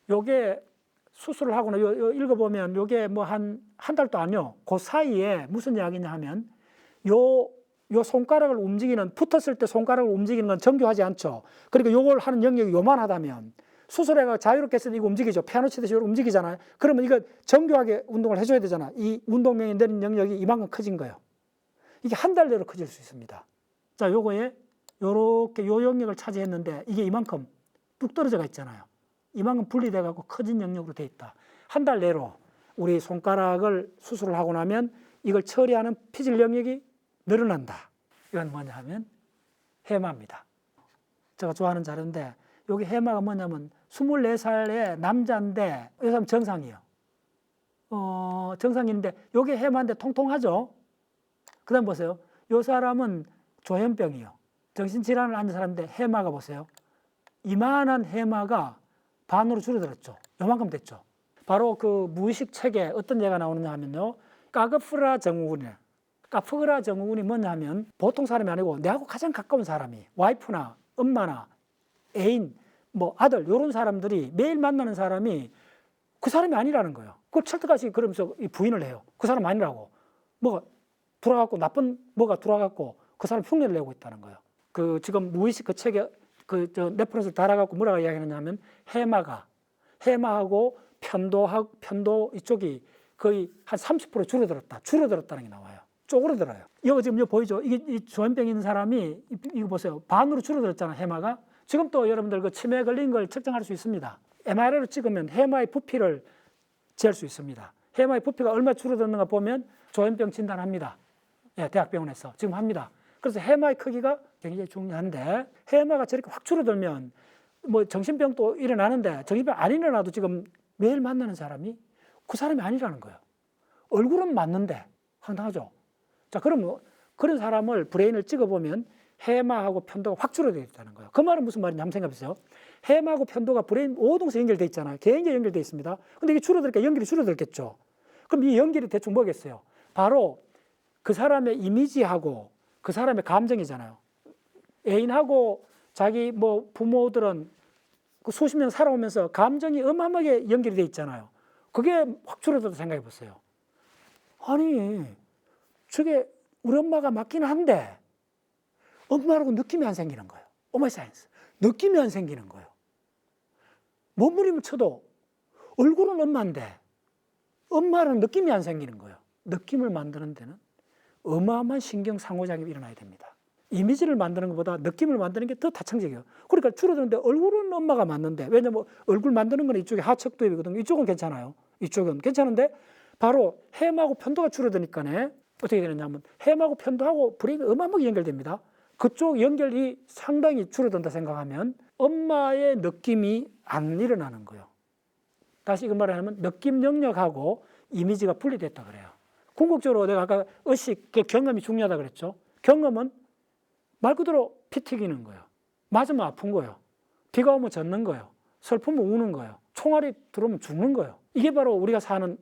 요게 수술을 하거나 요 읽어보면 요게 뭐 한 달도 아니요. 그 사이에 무슨 이야기냐 하면, 요 손가락을 움직이는, 붙었을 때 손가락을 움직이는 건 정교하지 않죠. 그러니까 요걸 하는 영역이 요만하다면, 수술해가 자유롭게 해서 이거 움직이죠. 피아노 치듯이 움직이잖아요. 그러면 이거 정교하게 운동을 해줘야 되잖아. 이 운동량이 내린 영역이 이만큼 커진 거예요. 이게 한 달 내로 커질 수 있습니다. 자, 요거에 요렇게 요 영역을 차지했는데 이게 이만큼 뚝 떨어져가 있잖아요. 이만큼 분리돼 갖고 커진 영역으로 돼 있다. 한 달 내로 우리 손가락을 수술을 하고 나면 이걸 처리하는 피질 영역이 늘어난다. 이건 뭐냐 하면 해마입니다. 제가 좋아하는 자료인데, 여기 해마가 뭐냐면 24살의 남자인데, 이 사람 정상이에요. 정상인데 여기 해마인데 통통하죠. 그 다음 보세요. 이 사람은 조현병이에요. 정신질환을 앓는 사람인데 해마가 보세요. 이만한 해마가 반으로 줄어들었죠. 요만큼 됐죠. 바로 그 무의식 책에 어떤 예가 나오느냐 하면요, 까그프라 증후군이에요. 까프그라 증후군이 뭐냐 하면, 보통 사람이 아니고 내하고 가장 가까운 사람이, 와이프나 엄마나 애인, 뭐 아들, 이런 사람들이 매일 만나는 사람이 그 사람이 아니라는 거예요. 그걸 철떡같이 그러면서 부인을 해요. 그 사람 아니라고. 뭐가 돌아갔고, 나쁜 뭐가 돌아갔고 그 사람 흉내를 내고 있다는 거예요. 그 지금 무의식 그 책에 그 레퍼런스를 달아갖고 뭐라고 이야기하느냐 하면, 해마하고 편도 이쪽이 거의 한 30% 줄어들었다는 게 나와요. 쪼그러들어요. 이거 지금 이거 보이죠? 이게 이 조현병 있는 사람이 이거 보세요. 반으로 줄어들었잖아, 해마가. 지금 또 여러분들 그 치매에 걸린 걸 측정할 수 있습니다. MRI로 찍으면 해마의 부피를 재할 수 있습니다. 해마의 부피가 얼마 줄어들었는가 보면 조현병 진단합니다. 예, 대학병원에서 지금 합니다. 그래서 해마의 크기가 굉장히 중요한데 해마가 저렇게 확 줄어들면 뭐 정신병도 일어나는데 정신병 안 일어나도 지금 매일 만나는 사람이 그 사람이 아니라는 거예요. 얼굴은 맞는데 황당하죠. 자, 그럼 그런 사람을 브레인을 찍어보면 해마하고 편도가 확 줄어들어 있다는 거예요. 그 말은 무슨 말인지 한번 생각해보세요. 해마하고 편도가 브레인 모동에서 연결되어 있잖아요. 굉장히 연결되어 있습니다. 근데 이게 줄어들니까 연결이 줄어들겠죠. 그럼 이 연결이 대충 뭐겠어요? 바로 그 사람의 이미지하고 그 사람의 감정이잖아요. 애인하고 자기 뭐 부모들은 그 수십 년 살아오면서 감정이 어마어마하게 연결이 되어 있잖아요. 그게 확 줄어들다 생각해 보세요. 아니, 저게 우리 엄마가 맞긴 한데 엄마라고 느낌이 안 생기는 거예요. 오마이 사이언스. 느낌이 안 생기는 거예요. 몸부림을 쳐도 얼굴은 엄마인데 엄마는 느낌이 안 생기는 거예요. 느낌을 만드는 데는 어마어마한 신경 상호작용이 일어나야 됩니다. 이미지를 만드는 것보다 느낌을 만드는 게 더 다층적이에요. 그러니까 줄어드는데 얼굴은 엄마가 맞는데, 왜냐면 얼굴 만드는 건 이쪽에 하척도입이거든요. 이쪽은 괜찮아요. 이쪽은 괜찮은데 바로 해마하고 편도가 줄어드니까 어떻게 되느냐면 해마하고 편도하고 브레인이 어마어마하게 연결됩니다. 그쪽 연결이 상당히 줄어든다 생각하면 엄마의 느낌이 안 일어나는 거예요. 다시 그 말을 하면 느낌 영역하고 이미지가 분리됐다 그래요. 궁극적으로 내가 아까 의식, 그 경험이 중요하다 그랬죠. 경험은 말 그대로 피 튀기는 거예요. 맞으면 아픈 거예요. 비가 오면 젖는 거예요. 슬프면 우는 거예요. 총알이 들어오면 죽는 거예요. 이게 바로 우리가 사는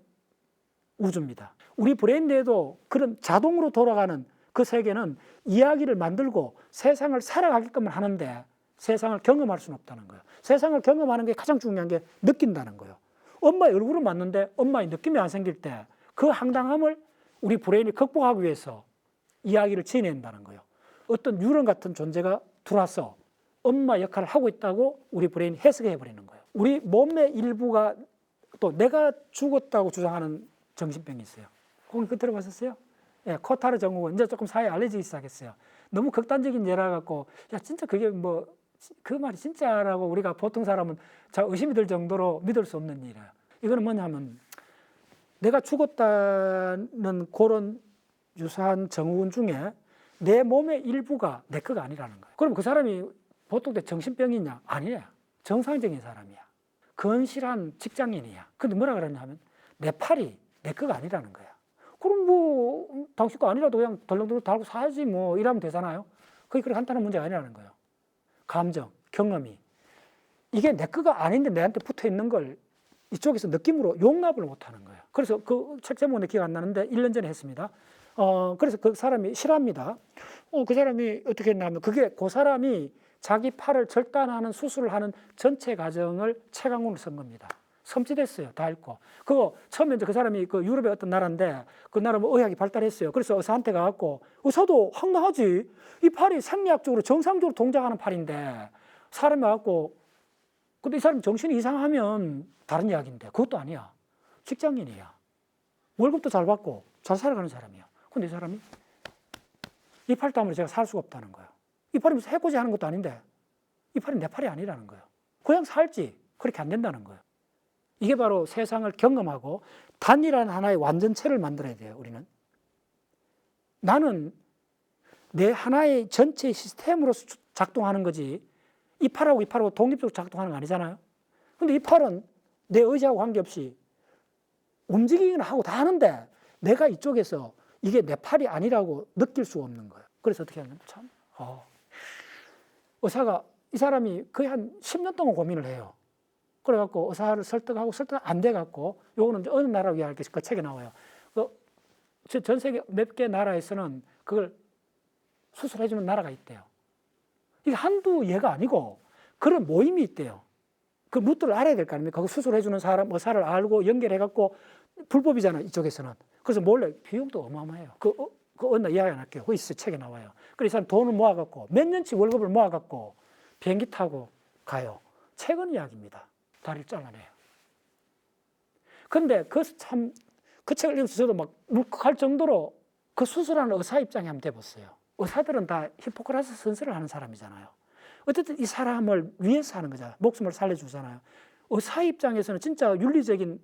우주입니다. 우리 브레인 내에도 그런 자동으로 돌아가는 그 세계는 이야기를 만들고 세상을 살아가게끔 하는데 세상을 경험할 수는 없다는 거예요. 세상을 경험하는 게 가장 중요한 게 느낀다는 거예요. 엄마의 얼굴은 맞는데 엄마의 느낌이 안 생길 때 그 황당함을 우리 브레인이 극복하기 위해서 이야기를 지어낸다는 거예요. 어떤 유령 같은 존재가 들어와서 엄마 역할을 하고 있다고 우리 브레인이 해석해 버리는 거예요. 우리 몸의 일부가 또 내가 죽었다고 주장하는 정신병이 있어요. 혹시 그 들어보셨어요? 예, 코타르 증후군. 이제 조금 사회에 알려지기 시작했어요. 너무 극단적인 예라 갖고 야 진짜 그게 뭐 그 말이 진짜라고 우리가 보통 사람은 자 의심이 들 정도로 믿을 수 없는 일이에요. 이거는 뭐냐면 내가 죽었다는 그런 유사한 증후군 중에 내 몸의 일부가 내 거가 아니라는 거예요. 그럼 그 사람이 보통 때 정신병이냐? 아니야. 정상적인 사람이야. 건실한 직장인이야. 근데 뭐라 그러냐 하면 내 팔이 내 거가 아니라는 거야. 그럼 뭐 당신 거 아니라도 그냥 덜렁덜렁 달고 사야지 뭐 이러면 되잖아요. 그게 그렇게 간단한 문제가 아니라는 거예요. 감정, 경험이. 이게 내 거가 아닌데 내한테 붙어 있는 걸 이쪽에서 느낌으로 용납을 못 하는 거예요. 그래서 그 책 제목은 기억 안 나는데 1년 전에 했습니다. 그래서 그 사람이 실화입니다. 그 사람이 어떻게 했냐면 그 사람이 자기 팔을 절단하는 수술을 하는 전체 과정을 채광문을 쓴 겁니다. 섬찟했어요. 다 읽고. 그거 처음에 이제 그 사람이 그 유럽의 어떤 나라인데 그 나라 뭐 의학이 발달했어요. 그래서 의사한테 가갖고 의사도 황당하지. 이 팔이 생리학적으로 정상적으로 동작하는 팔인데 사람이 와갖고 근데 이 사람이 정신이 이상하면 다른 이야기인데 그것도 아니야. 직장인이야. 월급도 잘 받고 잘 살아가는 사람이야. 근데 이 사람이 이 팔 때문에 제가 살 수가 없다는 거예요. 이 팔이 무슨 해코지 하는 것도 아닌데 이 팔이 내 팔이 아니라는 거예요. 그냥 살지. 그렇게 안 된다는 거예요. 이게 바로 세상을 경험하고 단일한 하나의 완전체를 만들어야 돼요. 우리는. 나는 내 하나의 전체 시스템으로서 작동하는 거지 이 팔하고 이 팔하고 독립적으로 작동하는 거 아니잖아요. 근데 이 팔은 내 의지하고 관계없이 움직이기는 하고 다 하는데 내가 이쪽에서 이게 내 팔이 아니라고 느낄 수가 없는 거예요. 그래서 어떻게 하냐면 참 의사가 이 사람이 거의 한 10년 동안 고민을 해요. 그래갖고 의사를 설득하고 설득 안 돼갖고 요거는 어느 나라 이야기 그 책에 나와요. 전 세계 몇 개 나라에서는 그걸 수술해주는 나라가 있대요. 이게 한두 예가 아니고 그런 모임이 있대요. 그 루트를 알아야 될 거 아닙니까? 그 수술해주는 사람 의사를 알고 연결해갖고 불법이잖아요. 이쪽에서는. 그래서 몰래 비용도 어마어마해요. 그 어느 날 이야기 안 할게요. 그 있어요. 책에 나와요. 그래서 이 사람 돈을 모아갖고 몇 년치 월급을 모아갖고 비행기 타고 가요. 최근 이야기입니다. 다리를 잘라내요. 근데 그 책을 읽으면서 저도 막 울컥할 정도로 그 수술하는 의사 입장에 한번 돼봤어요. 의사들은 다 히포크라테스 선서를 하는 사람이잖아요. 어쨌든 이 사람을 위해서 하는 거잖아요. 목숨을 살려주잖아요. 의사 입장에서는 진짜 윤리적인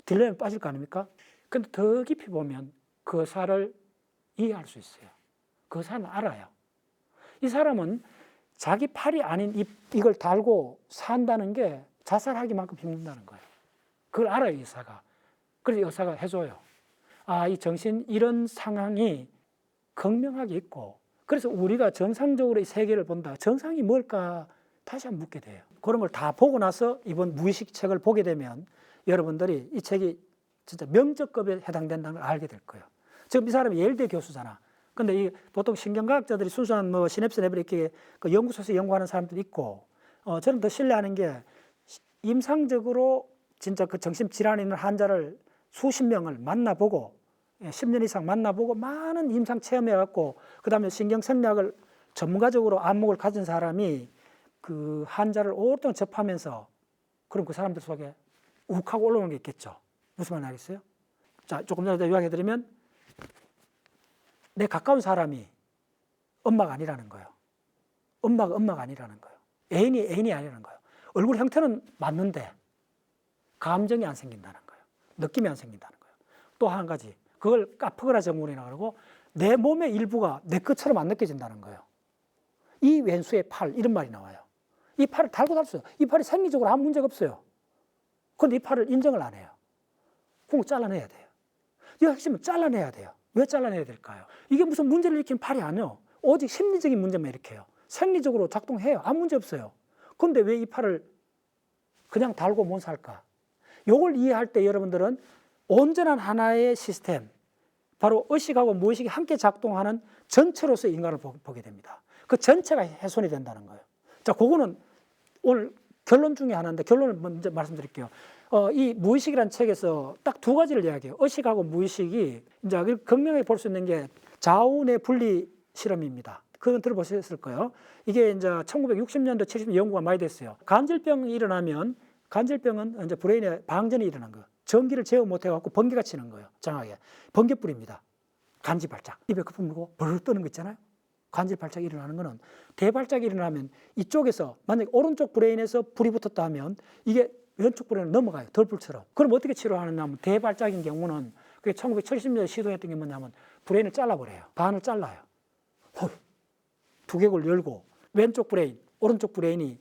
딜레마에 빠질 거 아닙니까? 근데 더 깊이 보면 그 의사를 이해할 수 있어요. 그 의사는 알아요. 이 사람은 자기 팔이 아닌 이걸 달고 산다는 게 자살하기만큼 힘든다는 거예요. 그걸 알아요, 의사가. 그래서 의사가 해줘요. 아, 이 정신 이런 상황이 극명하게 있고, 그래서 우리가 정상적으로 이 세계를 본다. 정상이 뭘까? 다시 한번 묻게 돼요. 그런 걸 다 보고 나서 이번 무의식 책을 보게 되면 여러분들이 이 책이 진짜 명작급에 해당된다는 걸 알게 될 거예요. 지금 이 사람이 예일대 교수잖아. 근데 이 보통 신경과학자들이 순수한 뭐 시냅스 레벨 이렇게 그 연구소에서 연구하는 사람들이 있고, 저는 더 신뢰하는 게 임상적으로 진짜 그 정신질환이 있는 환자를 수십 명을 만나보고 10년 이상 만나보고 많은 임상 체험해갖고 그 다음에 신경생리학을 전문가적으로 안목을 가진 사람이 그 환자를 오랫동안 접하면서 그럼 그 사람들 속에 욱하고 올라오는 게 있겠죠. 무슨 말인지 알겠어요? 자, 조금 전에 요약해드리면 내 가까운 사람이 엄마가 아니라는 거예요. 엄마가 아니라는 거예요. 애인이 아니라는 거예요. 얼굴 형태는 맞는데 감정이 안 생긴다는 거예요. 느낌이 안 생긴다는 거예요. 또 한 가지, 그걸 카프그라 정문이라고 그러고 내 몸의 일부가 내 것처럼 안 느껴진다는 거예요. 이 왼수의 팔, 이런 말이 나와요. 이 팔을 달고 달았어요. 이 팔이 생리적으로 아무 문제가 없어요. 그런데 이 팔을 인정을 안 해요. 그럼 잘라내야 돼요. 이 핵심은 잘라내야 돼요. 왜 잘라내야 될까요? 이게 무슨 문제를 일으키는 팔이 아니에요. 오직 심리적인 문제만 일으켜요. 생리적으로 작동해요. 아무 문제 없어요. 그런데 왜 이 팔을 그냥 달고 못 살까? 이걸 이해할 때 여러분들은 온전한 하나의 시스템, 바로 의식하고 무의식이 함께 작동하는 전체로서 인간을 보게 됩니다. 그 전체가 훼손이 된다는 거예요. 자, 그거는 오늘 결론 중에 하나인데 결론을 먼저 말씀드릴게요. 이 무의식이라는 책에서 딱 두 가지를 이야기해요. 의식하고 무의식이 이제 극명하게 볼 수 있는 게 자운의 분리 실험입니다. 그건 들어보셨을 거예요. 이게 이제 1960년대, 70년대 연구가 많이 됐어요. 간질병이 일어나면 간질병은 이제 브레인에 방전이 일어난 거예요. 전기를 제어 못해갖고 번개가 치는 거예요. 정확하게. 번개불입니다. 간지발작. 입에 거품 물고 벌 뜨는 거 있잖아요. 간질발작이 일어나는 거는 대발작이 일어나면 이쪽에서 만약에 오른쪽 브레인에서 불이 붙었다 하면 이게 왼쪽 브레인으로 넘어가요. 덜불처럼. 그럼 어떻게 치료하느냐 하면 대발작인 경우는 그게 1970년대 시도했던 게 뭐냐면 브레인을 잘라버려요. 반을 잘라요. 두개골 열고 왼쪽 브레인, 오른쪽 브레인이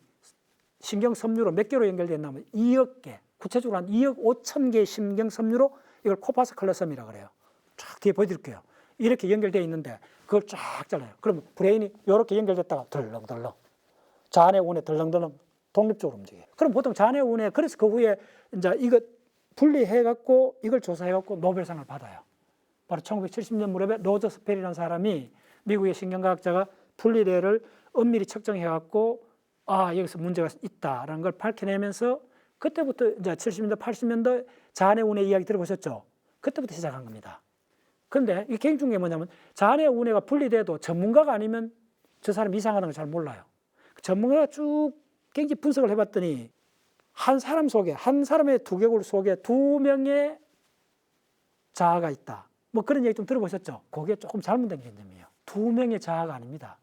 신경섬유로 몇 개로 연결됐냐면 2억 개, 구체적으로 한 2억 5천 개의 신경섬유로 이걸 코파스칼로섬이라고 그래요. 쫙 뒤에 보여드릴게요. 이렇게 연결되어 있는데 그걸 쫙 잘라요. 그러면 브레인이 이렇게 연결됐다가 덜렁덜렁 좌뇌 우뇌 덜렁덜렁 독립적으로 움직여요. 그럼 보통 좌뇌 우뇌, 그래서 그 후에 이제 이거 분리해갖고 이걸 조사해갖고 노벨상을 받아요. 바로 1970년 무렵에 로저 스펠이라는 사람이 미국의 신경과학자가 분리대를 엄밀히 측정해갖고 아, 여기서 문제가 있다라는 걸 밝혀내면서 그때부터 이제 70년대, 80년대 좌뇌 우뇌 이야기 들어보셨죠? 그때부터 시작한 겁니다. 그런데 이 개인 중에 뭐냐면 좌뇌 우뇌가 분리돼도 전문가가 아니면 저 사람이 이상하다는 걸 잘 몰라요. 전문가가 쭉 굉장히 분석을 해봤더니 한 사람 속에, 한 사람의 두개골 속에 2명의 자아가 있다. 뭐 그런 얘기 좀 들어보셨죠? 그게 조금 잘못된 개념이에요. 2명의 자아가 아닙니다.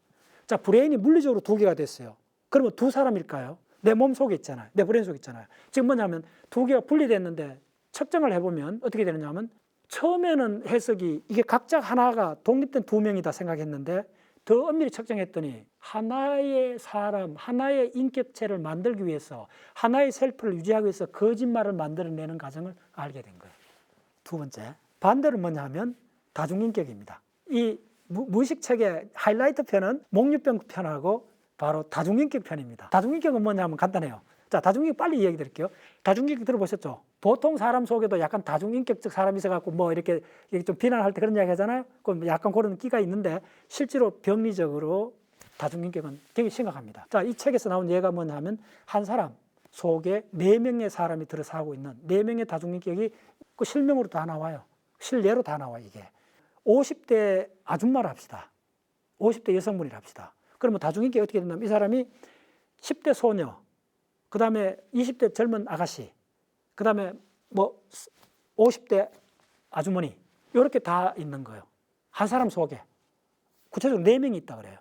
자, 브레인이 물리적으로 2개가 됐어요. 그러면 2사람일까요? 내 몸 속에 있잖아요. 내 브레인 속에 있잖아요. 지금 뭐냐면 2개가 분리됐는데 측정을 해보면 어떻게 되느냐 하면 처음에는 해석이 이게 각자 하나가 독립된 2명이다 생각했는데 더 엄밀히 측정했더니 하나의 사람, 하나의 인격체를 만들기 위해서 하나의 셀프를 유지하기 위해서 거짓말을 만들어내는 과정을 알게 된 거예요. 두 번째, 반대로 뭐냐 하면 다중인격입니다. 이 무의식 책의 하이라이트 편은 목류병 편하고 바로 다중인격 편입니다. 다중인격은 뭐냐면 간단해요. 자, 다중인격 빨리 이야기 드릴게요. 다중인격 들어보셨죠? 보통 사람 속에도 약간 다중인격적 사람이 있어갖고 뭐 이렇게 좀 비난할 때 그런 이야기 하잖아요. 그럼 약간 그런 끼가 있는데 실제로 병리적으로 다중인격은 굉장히 심각합니다. 자, 이 책에서 나온 예가 뭐냐 하면 한 사람 속에 4명의 사람이 들어 사고 있는 4명의 다중인격이 그 실명으로 다 나와요. 실례로 다 나와 이게. 50대 아줌마를 합시다. 50대 여성분이라 합시다. 그러면 다중인격이 어떻게 된다면 이 사람이 10대 소녀, 그 다음에 20대 젊은 아가씨, 그 다음에 뭐 50대 아주머니 이렇게 다 있는 거예요. 한 사람 속에 구체적으로 4명이 있다 그래요.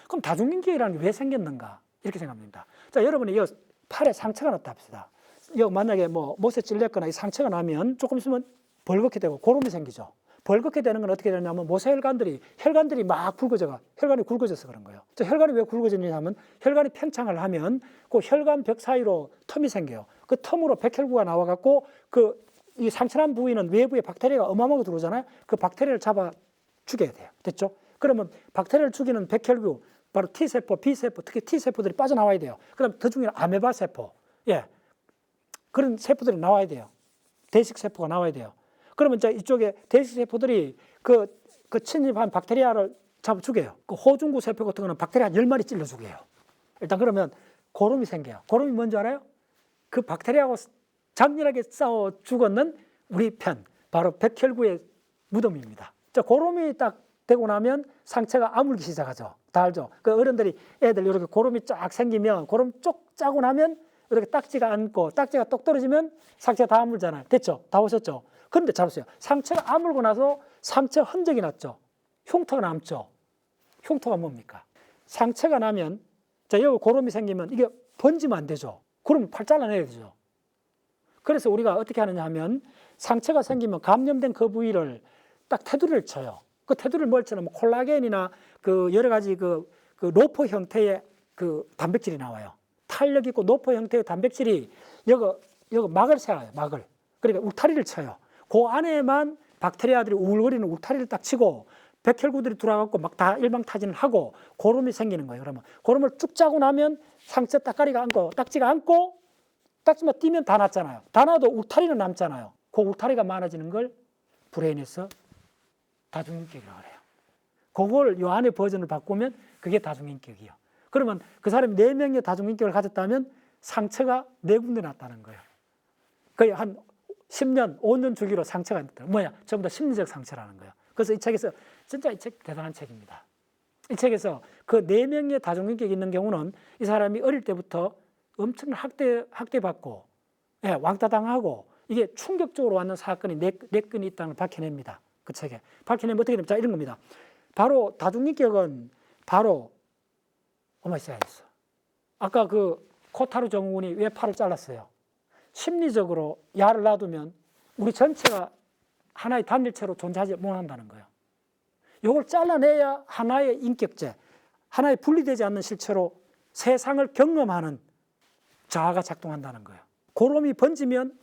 그럼 다중인격이라는 게 왜 생겼는가 이렇게 생각합니다. 자, 여러분이 이 팔에 상처가 났다 합시다. 이 만약에 뭐 못에 찔렸거나 이 상처가 나면 조금 있으면 벌겋게 되고 고름이 생기죠. 벌겋게 되는 건 어떻게 되냐면 혈관들이 막 굵어져가 혈관이 굵어져서 그런 거예요. 자, 혈관이 왜 굵어지느냐 하면 혈관이 팽창을 하면 그 혈관 벽 사이로 텀이 생겨요. 그 텀으로 백혈구가 나와갖고 이 상처난 부위는 외부에 박테리아가 어마어마하게 들어오잖아요. 그 박테리아를 잡아 죽여야 돼요. 됐죠? 그러면 박테리아를 죽이는 백혈구, 바로 T세포, B세포, 특히 T세포들이 빠져나와야 돼요. 그 다음 더 중요한 아메바 세포. 예. 그런 세포들이 나와야 돼요. 대식세포가 나와야 돼요. 그러면 이제 이쪽에 대식세포들이 그 침입한 박테리아를 잡아 죽여요. 그 호중구 세포 같은 거는 박테리아 10마리 찔러 죽여요. 일단 그러면 고름이 생겨요. 고름이 뭔지 알아요? 그 박테리아하고 장렬하게 싸워 죽었는 우리 편, 바로 백혈구의 무덤입니다. 자, 고름이 딱 되고 나면 상처가 아물기 시작하죠. 다 알죠? 그 어른들이 애들 이렇게 고름이 쫙 생기면 고름 쪽 짜고 나면 이렇게 딱지가 앉고 딱지가 똑 떨어지면 상처가 다 아물잖아요. 됐죠? 다 오셨죠? 그런데 잡으세요. 상처가 아물고 나서 상처 흔적이 났죠. 흉터가 남죠. 흉터가 뭡니까? 상처가 나면 자, 여기 고름이 생기면 이게 번지면 안 되죠. 그러면 팔 잘라내야 되죠. 그래서 우리가 어떻게 하느냐 하면 상처가 생기면 감염된 그 부위를 딱 테두리를 쳐요. 그 테두리를 뭘 쳐요? 콜라겐이나 그 여러 가지 그 로퍼 형태의 그 단백질이 나와요. 탄력 있고 노포 형태의 단백질이 여기 막을 세워요. 막을. 그러니까 울타리를 쳐요. 그 안에만 박테리아들이 우글거리는 울타리를 딱 치고 백혈구들이 들어와갖고 막 다 일망타진을 하고 고름이 생기는 거예요. 그러면 고름을 쭉 짜고 나면 상처 딱지가 앉고 딱지만 띄면 다 났잖아요. 다 나도 울타리는 남잖아요. 그 울타리가 많아지는 걸 브레인에서 다중인격이라고 해요. 그걸 요 안에 버전을 바꾸면 그게 다중인격이에요. 그러면 그 사람이 4명의 다중인격을 가졌다면 상처가 4군데 났다는 거예요. 거의 한 10년, 5년 주기로 상처가 났다. 뭐야? 전부 다 심리적 상처라는 거예요. 그래서 이 책에서 진짜 이 책 대단한 책입니다. 이 책에서 그 4명의 다중인격이 있는 경우는 이 사람이 어릴 때부터 엄청난 학대받고 왕따 당하고 이게 충격적으로 왔는 사건이 4건이 있다는 걸 밝혀냅니다. 그 책에. 밝혀내면 어떻게 됩니까? 자, 이런 겁니다. 바로 다중인격은 바로 오마이샤이였어. 아까 그 코타루 정군이 왜 팔을 잘랐어요? 심리적으로 야를 놔두면 우리 전체가 하나의 단일체로 존재하지 못한다는 거예요. 이걸 잘라내야 하나의 인격체, 하나의 분리되지 않는 실체로 세상을 경험하는 자아가 작동한다는 거예요. 고름이 번지면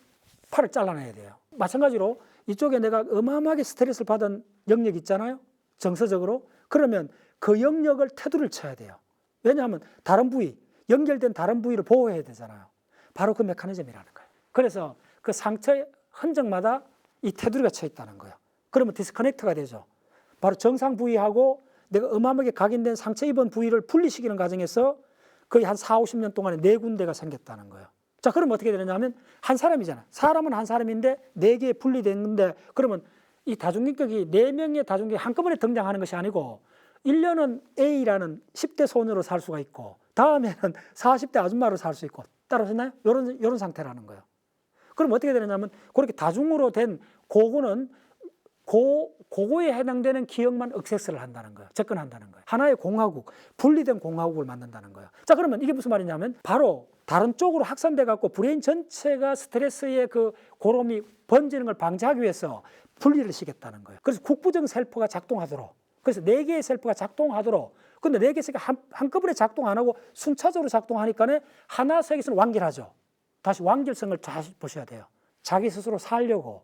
팔을 잘라내야 돼요. 마찬가지로 이쪽에 내가 어마어마하게 스트레스를 받은 영역이 있잖아요. 정서적으로. 그러면 그 영역을 테두리를 쳐야 돼요. 왜냐하면 다른 부위, 연결된 다른 부위를 보호해야 되잖아요. 바로 그 메커니즘이라는 거예요. 그래서 그 상처의 흔적마다 이 테두리가 쳐 있다는 거예요. 그러면 디스커넥트가 되죠. 바로 정상 부위하고 내가 어마어마하게 각인된 상처 입은 부위를 분리시키는 과정에서 거의 한 4, 50년 동안에 4군데가 생겼다는 거예요. 자, 그러면 어떻게 되느냐 하면 한 사람이잖아. 사람은 한 사람인데 4개에 분리됐는데 그러면 이 다중인격이 4명의 다중인격이 한꺼번에 등장하는 것이 아니고 1년은 A라는 10대 소녀로 살 수가 있고 다음에는 40대 아줌마로 살 수 있고 따라오셨나요? 이런 상태라는 거예요. 그럼 어떻게 되느냐면 그렇게 다중으로 된 그거는 그거에 해당되는 기억만 액세스를 한다는 거예요. 접근한다는 거예요. 하나의 공화국, 분리된 공화국을 만든다는 거예요. 자, 그러면 이게 무슨 말이냐면 바로 다른 쪽으로 확산돼 갖고 브레인 전체가 스트레스의 그 고름이 번지는 걸 방지하기 위해서 분리를 시켰다는 거예요. 그래서 국부정 셀프가 작동하도록, 그래서 4개의 셀프가 작동하도록. 근데 4개의 셀프가 한꺼번에 작동 안 하고 순차적으로 작동하니까 하나 색에서는 완결하죠. 다시 완결성을 다시 보셔야 돼요. 자기 스스로 살려고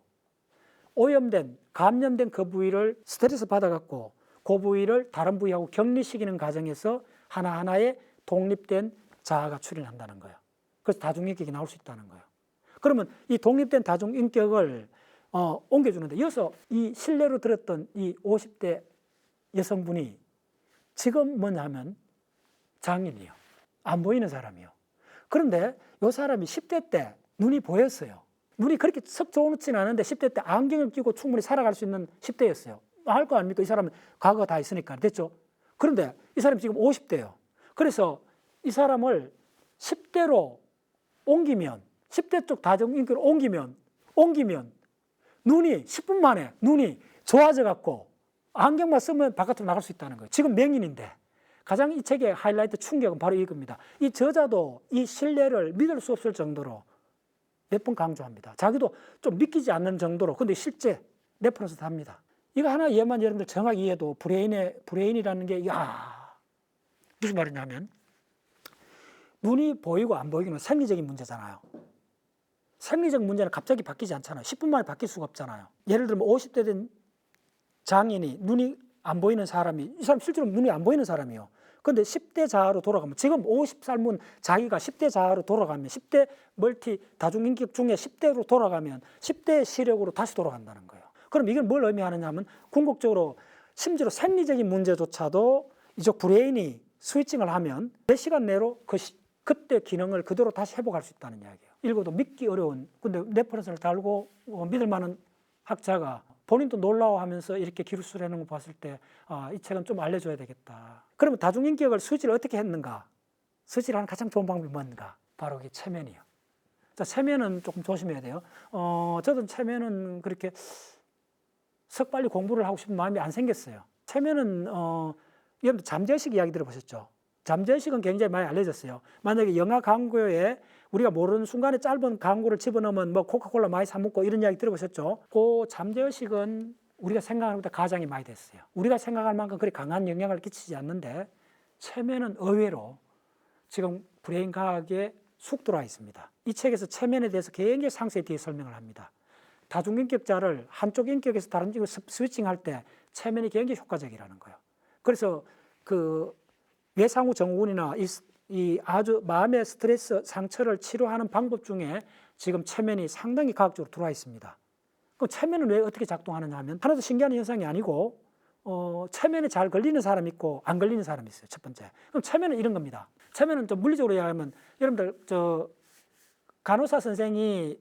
오염된, 감염된 그 부위를 스트레스 받아갖고 그 부위를 다른 부위하고 격리시키는 과정에서 하나하나의 독립된 자아가 출현한다는 거예요. 그래서 다중인격이 나올 수 있다는 거예요. 그러면 이 독립된 다중인격을 옮겨주는데 이어서 이 신뢰로 들었던 이 50대 여성분이 지금 뭐냐면 장인이에요. 안 보이는 사람이요. 그런데 이 사람이 10대 때 눈이 보였어요. 눈이 그렇게 썩 좋지는 않은데 10대 때 안경을 끼고 충분히 살아갈 수 있는 10대였어요. 할 거 아닙니까? 이 사람은 과거가 다 있으니까. 됐죠? 그런데 이 사람이 지금 50대예요. 그래서 이 사람을 10대로 옮기면 10대 쪽 다중인격을 옮기면 눈이 10분 만에 눈이 좋아져 갖고 안경만 쓰면 바깥으로 나갈 수 있다는 거예요. 지금 명인인데 가장 이 책의 하이라이트 충격은 바로 이겁니다. 이 저자도 이 신뢰를 믿을 수 없을 정도로 몇 번 강조합니다. 자기도 좀 믿기지 않는 정도로. 근데 실제 레퍼런스도 합니다. 이거 하나 얘만 여러분들 정확히 이해해도 브레인이라는 게 무슨 말이냐면 눈이 보이고 안 보이기는 생리적인 문제잖아요. 생리적 문제는 갑자기 바뀌지 않잖아요. 10분 만에 바뀔 수가 없잖아요. 예를 들면 50대 된 장인이 눈이 안 보이는 사람이 이 사람 실제로 눈이 안 보이는 사람이에요. 근데 10대 자아로 돌아가면 지금 50살문 자기가 10대 자아로 돌아가면 10대 멀티 다중인격 중에 10대로 돌아가면 10대 시력으로 다시 돌아간다는 거예요. 그럼 이건 뭘 의미하느냐 하면 궁극적으로 심지어 생리적인 문제조차도 이쪽 브레인이 스위칭을 하면 몇 시간 내로 그때 기능을 그대로 다시 회복할 수 있다는 이야기예요. 읽어도 믿기 어려운, 근데 레퍼런스를 달고 믿을 만한 학자가 본인도 놀라워하면서 이렇게 기술을 해놓은 거 봤을 때 이 책은 좀 알려줘야 되겠다. 그러면 다중인격을 수지를 어떻게 했는가? 수지를 하는 가장 좋은 방법이 뭔가? 바로 이 체면이에요. 자, 체면은 조금 조심해야 돼요. 저도 체면은 그렇게 석 빨리 공부를 하고 싶은 마음이 안 생겼어요. 체면은 여러분 잠재의식 이야기 들어보셨죠? 잠재의식은 굉장히 많이 알려졌어요. 만약에 영화 광고에 우리가 모르는 순간에 짧은 광고를 집어넣으면 뭐 코카콜라 많이 사 먹고 이런 이야기 들어보셨죠? 그 잠재의식은 우리가 생각하는 것보다 가장이 많이 됐어요. 우리가 생각할 만큼 그리 강한 영향을 끼치지 않는데 체면은 의외로 지금 브레인 과학에 쑥 들어와 있습니다. 이 책에서 체면에 대해서 굉장히 상세히 뒤에 설명을 합니다. 다중인격자를 한쪽 인격에서 다른 인격으로 스위칭할 때 체면이 굉장히 효과적이라는 거예요. 그래서 그 외상후 증후군이나 이 아주 마음의 스트레스 상처를 치료하는 방법 중에 지금 체면이 상당히 과학적으로 들어와 있습니다. 그럼 체면은 왜 어떻게 작동하느냐 하면 하나도 신기한 현상이 아니고 체면에 잘 걸리는 사람이 있고 안 걸리는 사람이 있어요. 첫 번째. 그럼 체면은 이런 겁니다. 체면은 좀 물리적으로 이야기하면 여러분들 간호사 선생이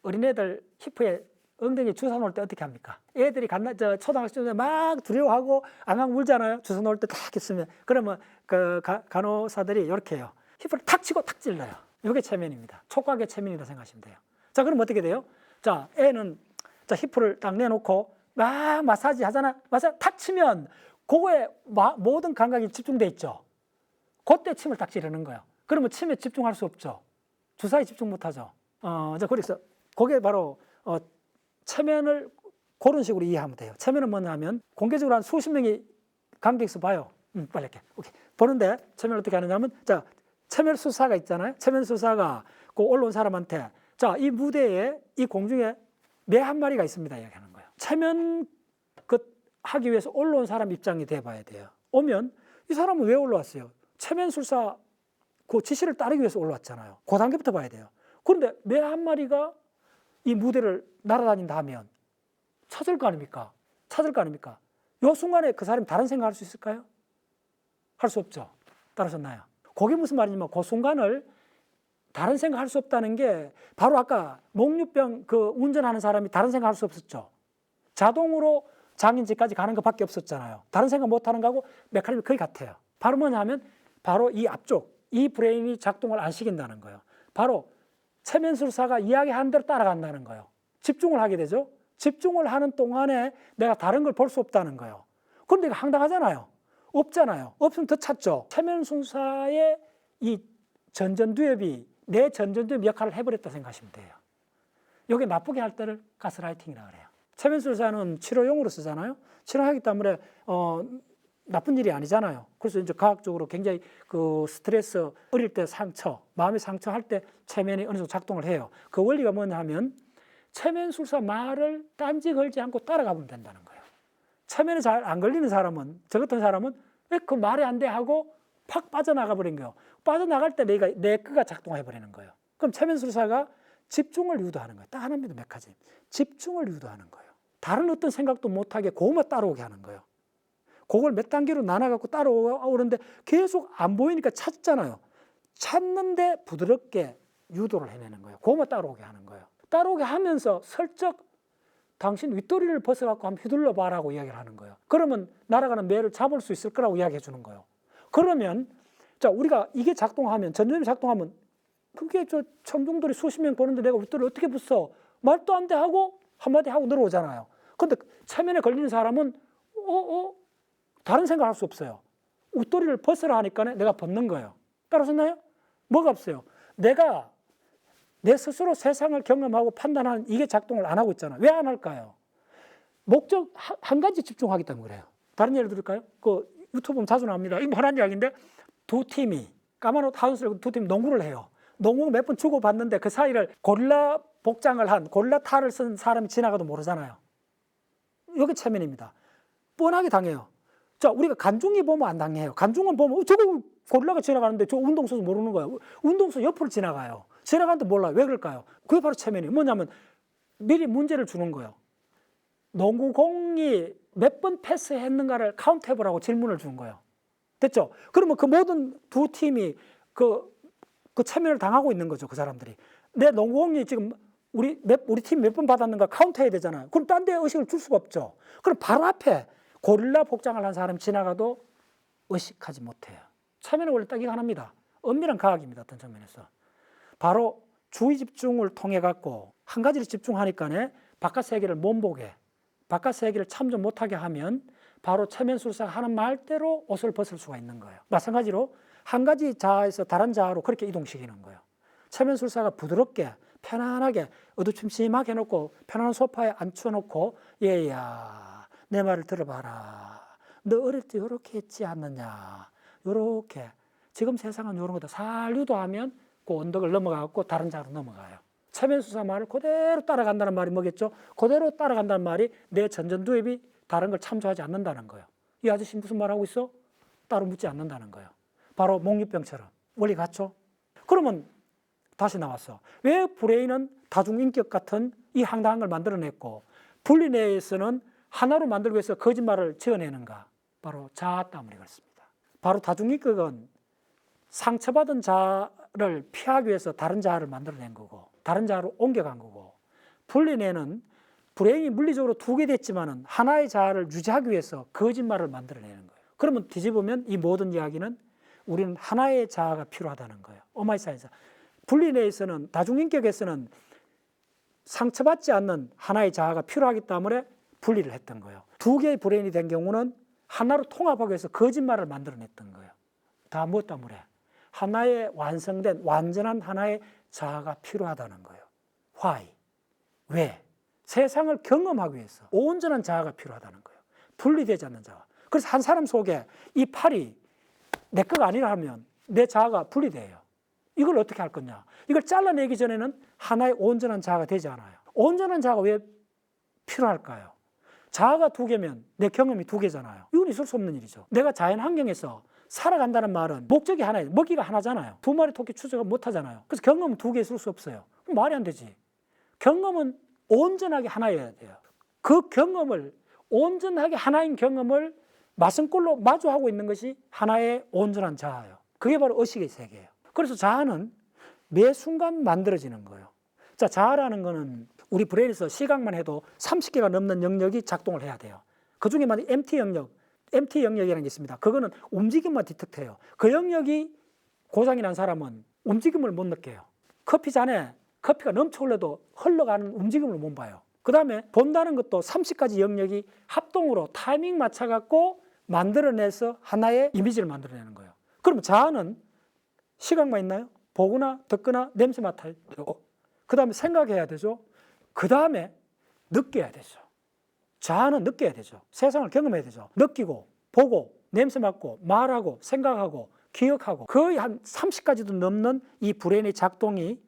어린애들 히프에 엉덩이에 주사 놓을 때 어떻게 합니까? 애들이 초등학생 막 두려워하고 앙앙 울잖아요. 주사 놓을 때 딱 있으면. 그러면 그 간호사들이 이렇게 해요. 히프를 탁 치고 탁 찔러요. 이게 체면입니다. 촉각의 체면이라고 생각하시면 돼요. 자, 그럼 어떻게 돼요? 자, 애는 히프를 딱 내놓고 막 마사지 하잖아. 마사지 탁 치면 그거에 모든 감각이 집중돼 있죠. 그때 침을 딱 찌르는 거예요. 그러면 침에 집중할 수 없죠. 주사에 집중 못 하죠. 그래서 그게 바로 체면을 그런 식으로 이해하면 돼요. 체면은 뭐냐 하면 공개적으로 한 수십 명이 관객에서 봐요. 빨리 이렇게. 오케이. 보는데 체면을 어떻게 하느냐 하면 체면 수사가 있잖아요. 체면 수사가 그 올라온 사람한테 이 무대에 이 공중에 매 한 마리가 있습니다. 이야기하는 거예요. 체면 하기 위해서 올라온 사람 입장이 돼 봐야 돼요. 오면 이 사람은 왜 올라왔어요? 체면술사 그 지시를 따르기 위해서 올라왔잖아요. 그 단계부터 봐야 돼요. 그런데 매 한 마리가 이 무대를 날아다닌다 하면 찾을 거 아닙니까? 이 순간에 그 사람이 다른 생각할 수 있을까요? 할 수 없죠. 따라섰나요? 그게 무슨 말이냐면 그 순간을 다른 생각할 수 없다는 게 바로 아까 목류병 운전하는 사람이 다른 생각할 수 없었죠. 자동으로 장인지까지 가는 것밖에 없었잖아요. 다른 생각 못하는 거하고 메커니즘이 거의 같아요. 바로 뭐냐 하면 바로 이 앞쪽, 이 브레인이 작동을 안 시킨다는 거예요. 바로 체면술사가 이야기하는 대로 따라간다는 거예요. 집중을 하게 되죠. 집중을 하는 동안에 내가 다른 걸 볼 수 없다는 거예요. 그런데 이거 황당하잖아요. 없잖아요. 없으면 더 찾죠. 체면술사의 이 전전두엽이 내 전전두엽 역할을 해버렸다 생각하시면 돼요. 여기 나쁘게 할 때를 가스라이팅이라고 그래요. 체면술사는 치료용으로 쓰잖아요. 치료하기 때문에 나쁜 일이 아니잖아요. 그래서 이제 과학적으로 굉장히 스트레스, 어릴 때 상처, 마음의 상처 할 때 체면이 어느 정도 작동을 해요. 그 원리가 뭐냐 하면 체면술사 말을 딴지 걸지 않고 따라가 보면 된다는 거예요. 체면에 잘 안 걸리는 사람은, 저 같은 사람은 왜 그 말이 안 돼 하고 팍 빠져나가 버린 거예요. 빠져나갈 때 내 거가 작동해 버리는 거예요. 그럼 체면술사가 집중을 유도하는 거예요. 딱 하나입니다. 몇 가지. 집중을 유도하는 거예요. 다른 어떤 생각도 못하게 그것만 따라오게 하는 거예요. 그걸 몇 단계로 나눠갖고 따라오는데 계속 안 보이니까 찾잖아요. 찾는데 부드럽게 유도를 해내는 거예요. 그것만 따라오게 하는 거예요. 따라오게 하면서 슬쩍 당신 윗도리를 벗어갖고 한번 휘둘러 봐라고 이야기를 하는 거예요. 그러면 날아가는 매를 잡을 수 있을 거라고 이야기해 주는 거예요. 그러면 우리가 이게 작동하면, 전전이 작동하면 그게 저 청중들이 수십 명 보는데 내가 웃돌이 어떻게 붙어? 말도 안 돼 하고 한마디 하고 늘어오잖아요. 근데 체면에 걸리는 사람은 다른 생각할 수 없어요. 웃돌이를 벗으라 하니까 내가 벗는 거예요. 따라오셨나요? 뭐가 없어요? 내가 내 스스로 세상을 경험하고 판단하는 이게 작동을 안 하고 있잖아요. 왜 안 할까요? 목적 한 가지 집중하기 때문에 그래요. 다른 예를 들을까요? 그 유튜브 보면 자주 나옵니다. 이거 흔한 이야기인데 두 팀이 까마노 하우스를 두 팀이 농구를 해요. 농구 몇 번 주고받는데 그 사이를 고릴라 복장을 한 고릴라 탈을 쓴 사람이 지나가도 모르잖아요. 이게 체면입니다. 뻔하게 당해요. 자, 우리가 간중이 보면 안 당해요. 간중은 보면 저거 고릴라가 지나가는데 저 운동선수 모르는 거예요. 운동선수 옆으로 지나가요. 지나가는데 몰라요. 왜 그럴까요? 그게 바로 체면이에요. 뭐냐면 미리 문제를 주는 거예요. 농구공이 몇 번 패스했는가를 카운트해보라고 질문을 준 거예요. 됐죠? 그러면 그 모든 두 팀이 그 체면을 당하고 있는 거죠. 그 사람들이. 내 농구공이 지금 우리 팀 몇 번 받았는가 카운트해야 되잖아요. 그럼 딴 데 의식을 줄 수가 없죠. 그럼 바로 앞에 고릴라 복장을 한 사람이 지나가도 의식하지 못해요. 체면은 원래 딱 이거 하나입니다. 엄밀한 과학입니다. 어떤 측면에서. 바로 주의 집중을 통해 갖고 한 가지를 집중하니까 바깥 세계를 못 보게, 바깥 세계를 참조 못하게 하면 바로 체면술사가 하는 말대로 옷을 벗을 수가 있는 거예요. 마찬가지로 한 가지 자아에서 다른 자아로 그렇게 이동시키는 거예요. 체면술사가 부드럽게 편안하게 어두침침하게 해놓고 편안한 소파에 앉혀놓고 얘야 내 말을 들어봐라. 너 어릴 때 이렇게 했지 않느냐. 이렇게 지금 세상은 이런 거다. 살 유도하면 그 언덕을 넘어가고 다른 자로 넘어가요. 체면술사 말을 그대로 따라간다는 말이 뭐겠죠? 그대로 따라간다는 말이 내 전전두엽이 다른 걸 참조하지 않는다는 거예요. 이 아저씨 무슨 말하고 있어? 따로 묻지 않는다는 거예요. 바로 몽유병처럼. 원리 같죠? 그러면 다시 나왔어. 왜 브레인은 다중인격 같은 이 황당한 걸 만들어냈고 분리 내에서는 하나로 만들기 위해서 거짓말을 지어내는가? 바로 자아 때문에 그렇습니다. 바로 다중인격은 상처받은 자아를 피하기 위해서 다른 자아를 만들어낸 거고 다른 자아로 옮겨간 거고 분리내는 브레인이 물리적으로 두 개 됐지만은 하나의 자아를 유지하기 위해서 거짓말을 만들어내는 거예요. 그러면 뒤집으면 이 모든 이야기는 우리는 하나의 자아가 필요하다는 거예요. 오마이사이사. 분리내에서는 다중인격에서는 상처받지 않는 하나의 자아가 필요하기 때문에 분리를 했던 거예요. 두 개의 브레인이 된 경우는 하나로 통합하기 위해서 거짓말을 만들어냈던 거예요. 다 무엇 때문에? 하나의 완성된 완전한 하나의 자아가 필요하다는 거예요. Why? 왜? 세상을 경험하기 위해서 온전한 자아가 필요하다는 거예요. 분리되지 않는 자아. 그래서 한 사람 속에 이 팔이 내 거가 아니라 하면 내 자아가 분리돼요. 이걸 어떻게 할 거냐? 이걸 잘라내기 전에는 하나의 온전한 자아가 되지 않아요. 온전한 자아가 왜 필요할까요? 자아가 두 개면 내 경험이 두 개잖아요. 이건 있을 수 없는 일이죠. 내가 자연 환경에서 살아간다는 말은 목적이 하나예요. 먹이가 하나잖아요. 두 마리 토끼 추적을 못 하잖아요. 그래서 경험은 두 개 있을 수 없어요. 말이 안 되지. 경험은 온전하게 하나여야 돼요. 그 경험을 온전하게 하나인 경험을 마승꼴로 마주하고 있는 것이 하나의 온전한 자아예요. 그게 바로 의식의 세계예요. 그래서 자아는 매 순간 만들어지는 거예요. 자, 자아라는 거는 우리 브레인에서 시각만 해도 30개가 넘는 영역이 작동을 해야 돼요. 그중에 만약 MT 영역이라는 게 있습니다. 그거는 움직임만 디텍트해요. 그 영역이 고장이 난 사람은 움직임을 못 느껴요. 커피 잔에 커피가 넘쳐 흘러도 흘러가는 움직임을 못 봐요. 그 다음에 본다는 것도 30가지 영역이 합동으로 타이밍 맞춰갖고 만들어내서 하나의 이미지를 만들어내는 거예요. 그럼 자아는 시각만 있나요? 보거나 듣거나 냄새 맡아야 되고 그 다음에 생각해야 되죠. 그 다음에 느껴야 되죠. 자아는 느껴야 되죠. 세상을 경험해야 되죠. 느끼고 보고 냄새 맡고 말하고 생각하고 기억하고 거의 한 30가지도 넘는 이 브레인의 작동이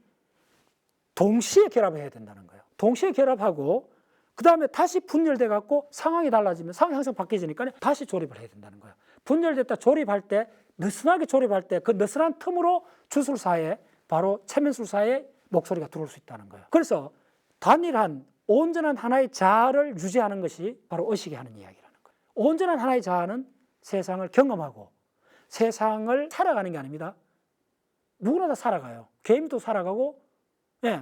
동시에 결합해야 된다는 거예요. 동시에 결합하고 그 다음에 다시 분열돼 갖고 상황이 달라지면 상황이 항상 바뀌어지니까 다시 조립을 해야 된다는 거예요. 분열됐다 조립할 때 느슨하게 조립할 때 그 느슨한 틈으로 주술사에 바로 체면술사의 목소리가 들어올 수 있다는 거예요. 그래서 단일한 온전한 하나의 자아를 유지하는 것이 바로 의식이 하는 이야기라는 거예요. 온전한 하나의 자아는 세상을 경험하고 세상을 살아가는 게 아닙니다. 누구나 다 살아가요. 개미도 살아가고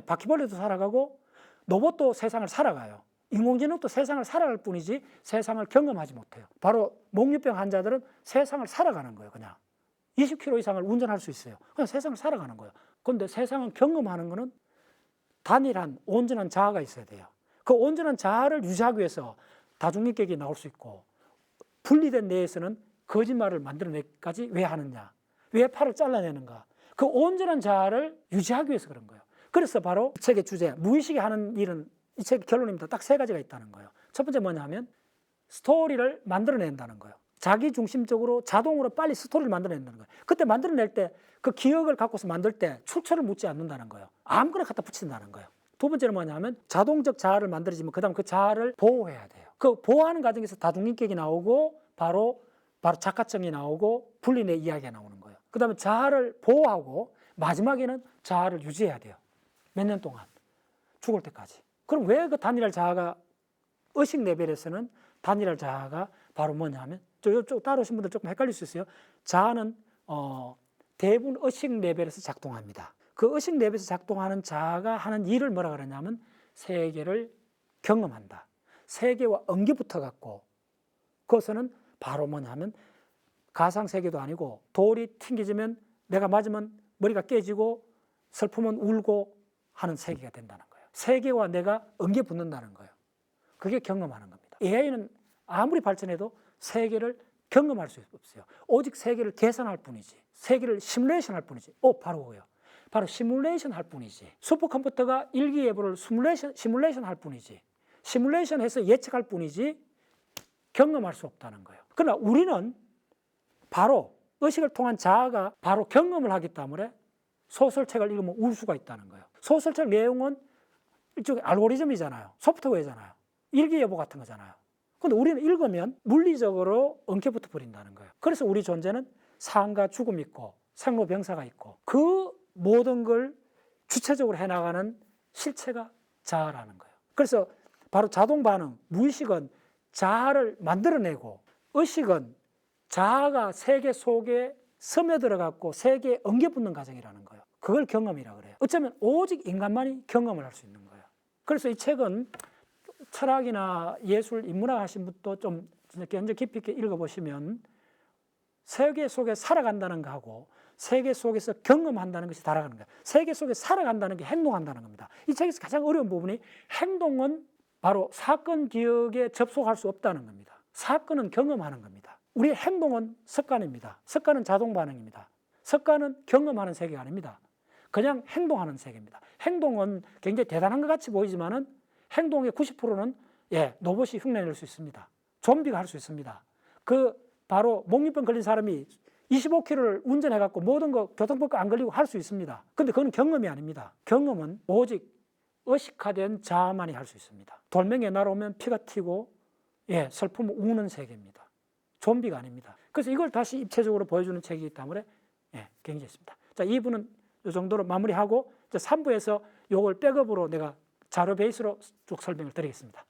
바퀴벌레도 살아가고 로봇도 세상을 살아가요. 인공지능도 세상을 살아갈 뿐이지 세상을 경험하지 못해요. 바로 몽유병 환자들은 세상을 살아가는 거예요. 그냥 20km 이상을 운전할 수 있어요. 그냥 세상을 살아가는 거예요. 그런데 세상은 경험하는 거는 단일한 온전한 자아가 있어야 돼요. 그 온전한 자아를 유지하기 위해서 다중인격이 나올 수 있고, 분리된 내에서는 거짓말을 만들어내기까지 왜 하느냐, 왜 팔을 잘라내는가, 그 온전한 자아를 유지하기 위해서 그런 거예요. 그래서 바로 이 책의 주제, 무의식이 하는 일은, 이 책의 결론입니다. 딱 3가지가 있다는 거예요. 첫 번째 뭐냐 하면 스토리를 만들어낸다는 거예요. 자기 중심적으로 자동으로 빨리 스토리를 만들어낸다는 거예요. 그때 만들어낼 때 그 기억을 갖고서 만들 때 출처를 묻지 않는다는 거예요. 아무거나 갖다 붙인다는 거예요. 두 번째는 뭐냐면 자동적 자아를 만들어지면 그다음 그 자아를 보호해야 돼요. 그 보호하는 과정에서 다중인격이 나오고 바로 작가성이 나오고 분리내 이야기가 나오는 거예요. 그다음에 자아를 보호하고 마지막에는 자아를 유지해야 돼요. 몇 년 동안 죽을 때까지. 그럼 왜 그 단일할 자아가 의식 레벨에서는 단일할 자아가 바로 뭐냐 하면 이쪽 따라오신 분들 조금 헷갈릴 수 있어요. 자아는 대부분 의식 레벨에서 작동합니다. 그 의식 레벨에서 작동하는 자아가 하는 일을 뭐라 그러냐면 세계를 경험한다. 세계와 엉겨 붙어 갖고 그것은 바로 뭐냐 하면 가상세계도 아니고 돌이 튕겨지면 내가 맞으면 머리가 깨지고 슬프면 울고 하는 세계가 된다는 거예요. 세계와 내가 엉겨 붙는다는 거예요. 그게 경험하는 겁니다. AI는 아무리 발전해도 세계를 경험할 수 없어요. 오직 세계를 계산할 뿐이지, 세계를 시뮬레이션 할 뿐이지. 바로 그거예요. 바로 시뮬레이션 할 뿐이지. 슈퍼컴퓨터가 일기예보를 시뮬레이션 할 뿐이지, 시뮬레이션 해서 예측할 뿐이지 경험할 수 없다는 거예요. 그러나 우리는 바로 의식을 통한 자아가 바로 경험을 하기 때문에 소설책을 읽으면 울 수가 있다는 거예요. 소설책 내용은 일종의 알고리즘이잖아요. 소프트웨어잖아요. 일기예보 같은 거잖아요. 그런데 우리는 읽으면 물리적으로 엉켜붙어 버린다는 거예요. 그래서 우리 존재는 삶과 죽음이 있고 생로병사가 있고 그 모든 걸 주체적으로 해나가는 실체가 자아라는 거예요. 그래서 바로 자동 반응, 무의식은 자아를 만들어내고 의식은 자아가 세계 속에 스며들어갖고 세계에 엉겨붙는 과정이라는 거예요. 그걸 경험이라고 그래요. 어쩌면 오직 인간만이 경험을 할 수 있는 거예요. 그래서 이 책은 철학이나 예술, 인문학 하신 분도 좀 굉장히 깊이 있게 읽어보시면 세계 속에 살아간다는 거하고 세계 속에서 경험한다는 것이 다르다는 거예요. 세계 속에 살아간다는 게 행동한다는 겁니다. 이 책에서 가장 어려운 부분이 행동은 바로 사건 기억에 접속할 수 없다는 겁니다. 사건은 경험하는 겁니다. 우리의 행동은 습관입니다. 습관은 자동 반응입니다. 습관은 경험하는 세계가 아닙니다. 그냥 행동하는 세계입니다. 행동은 굉장히 대단한 것 같이 보이지만은 행동의 90%는 로봇이 흉내낼 수 있습니다. 좀비가 할 수 있습니다. 바로 목류병 걸린 사람이 25km를 운전해갖고 모든 거 교통법규 안 걸리고 할 수 있습니다. 근데 그건 경험이 아닙니다. 경험은 오직 의식화된 자아만이 할 수 있습니다. 돌멩이에 날아오면 피가 튀고 슬픔을 우는 세계입니다. 좀비가 아닙니다. 그래서 이걸 다시 입체적으로 보여주는 책이기 때문에 굉장히 있습니다. 자, 2부는 이 정도로 마무리하고 3부에서 이걸 백업으로 내가 자료 베이스로 쭉 설명을 드리겠습니다.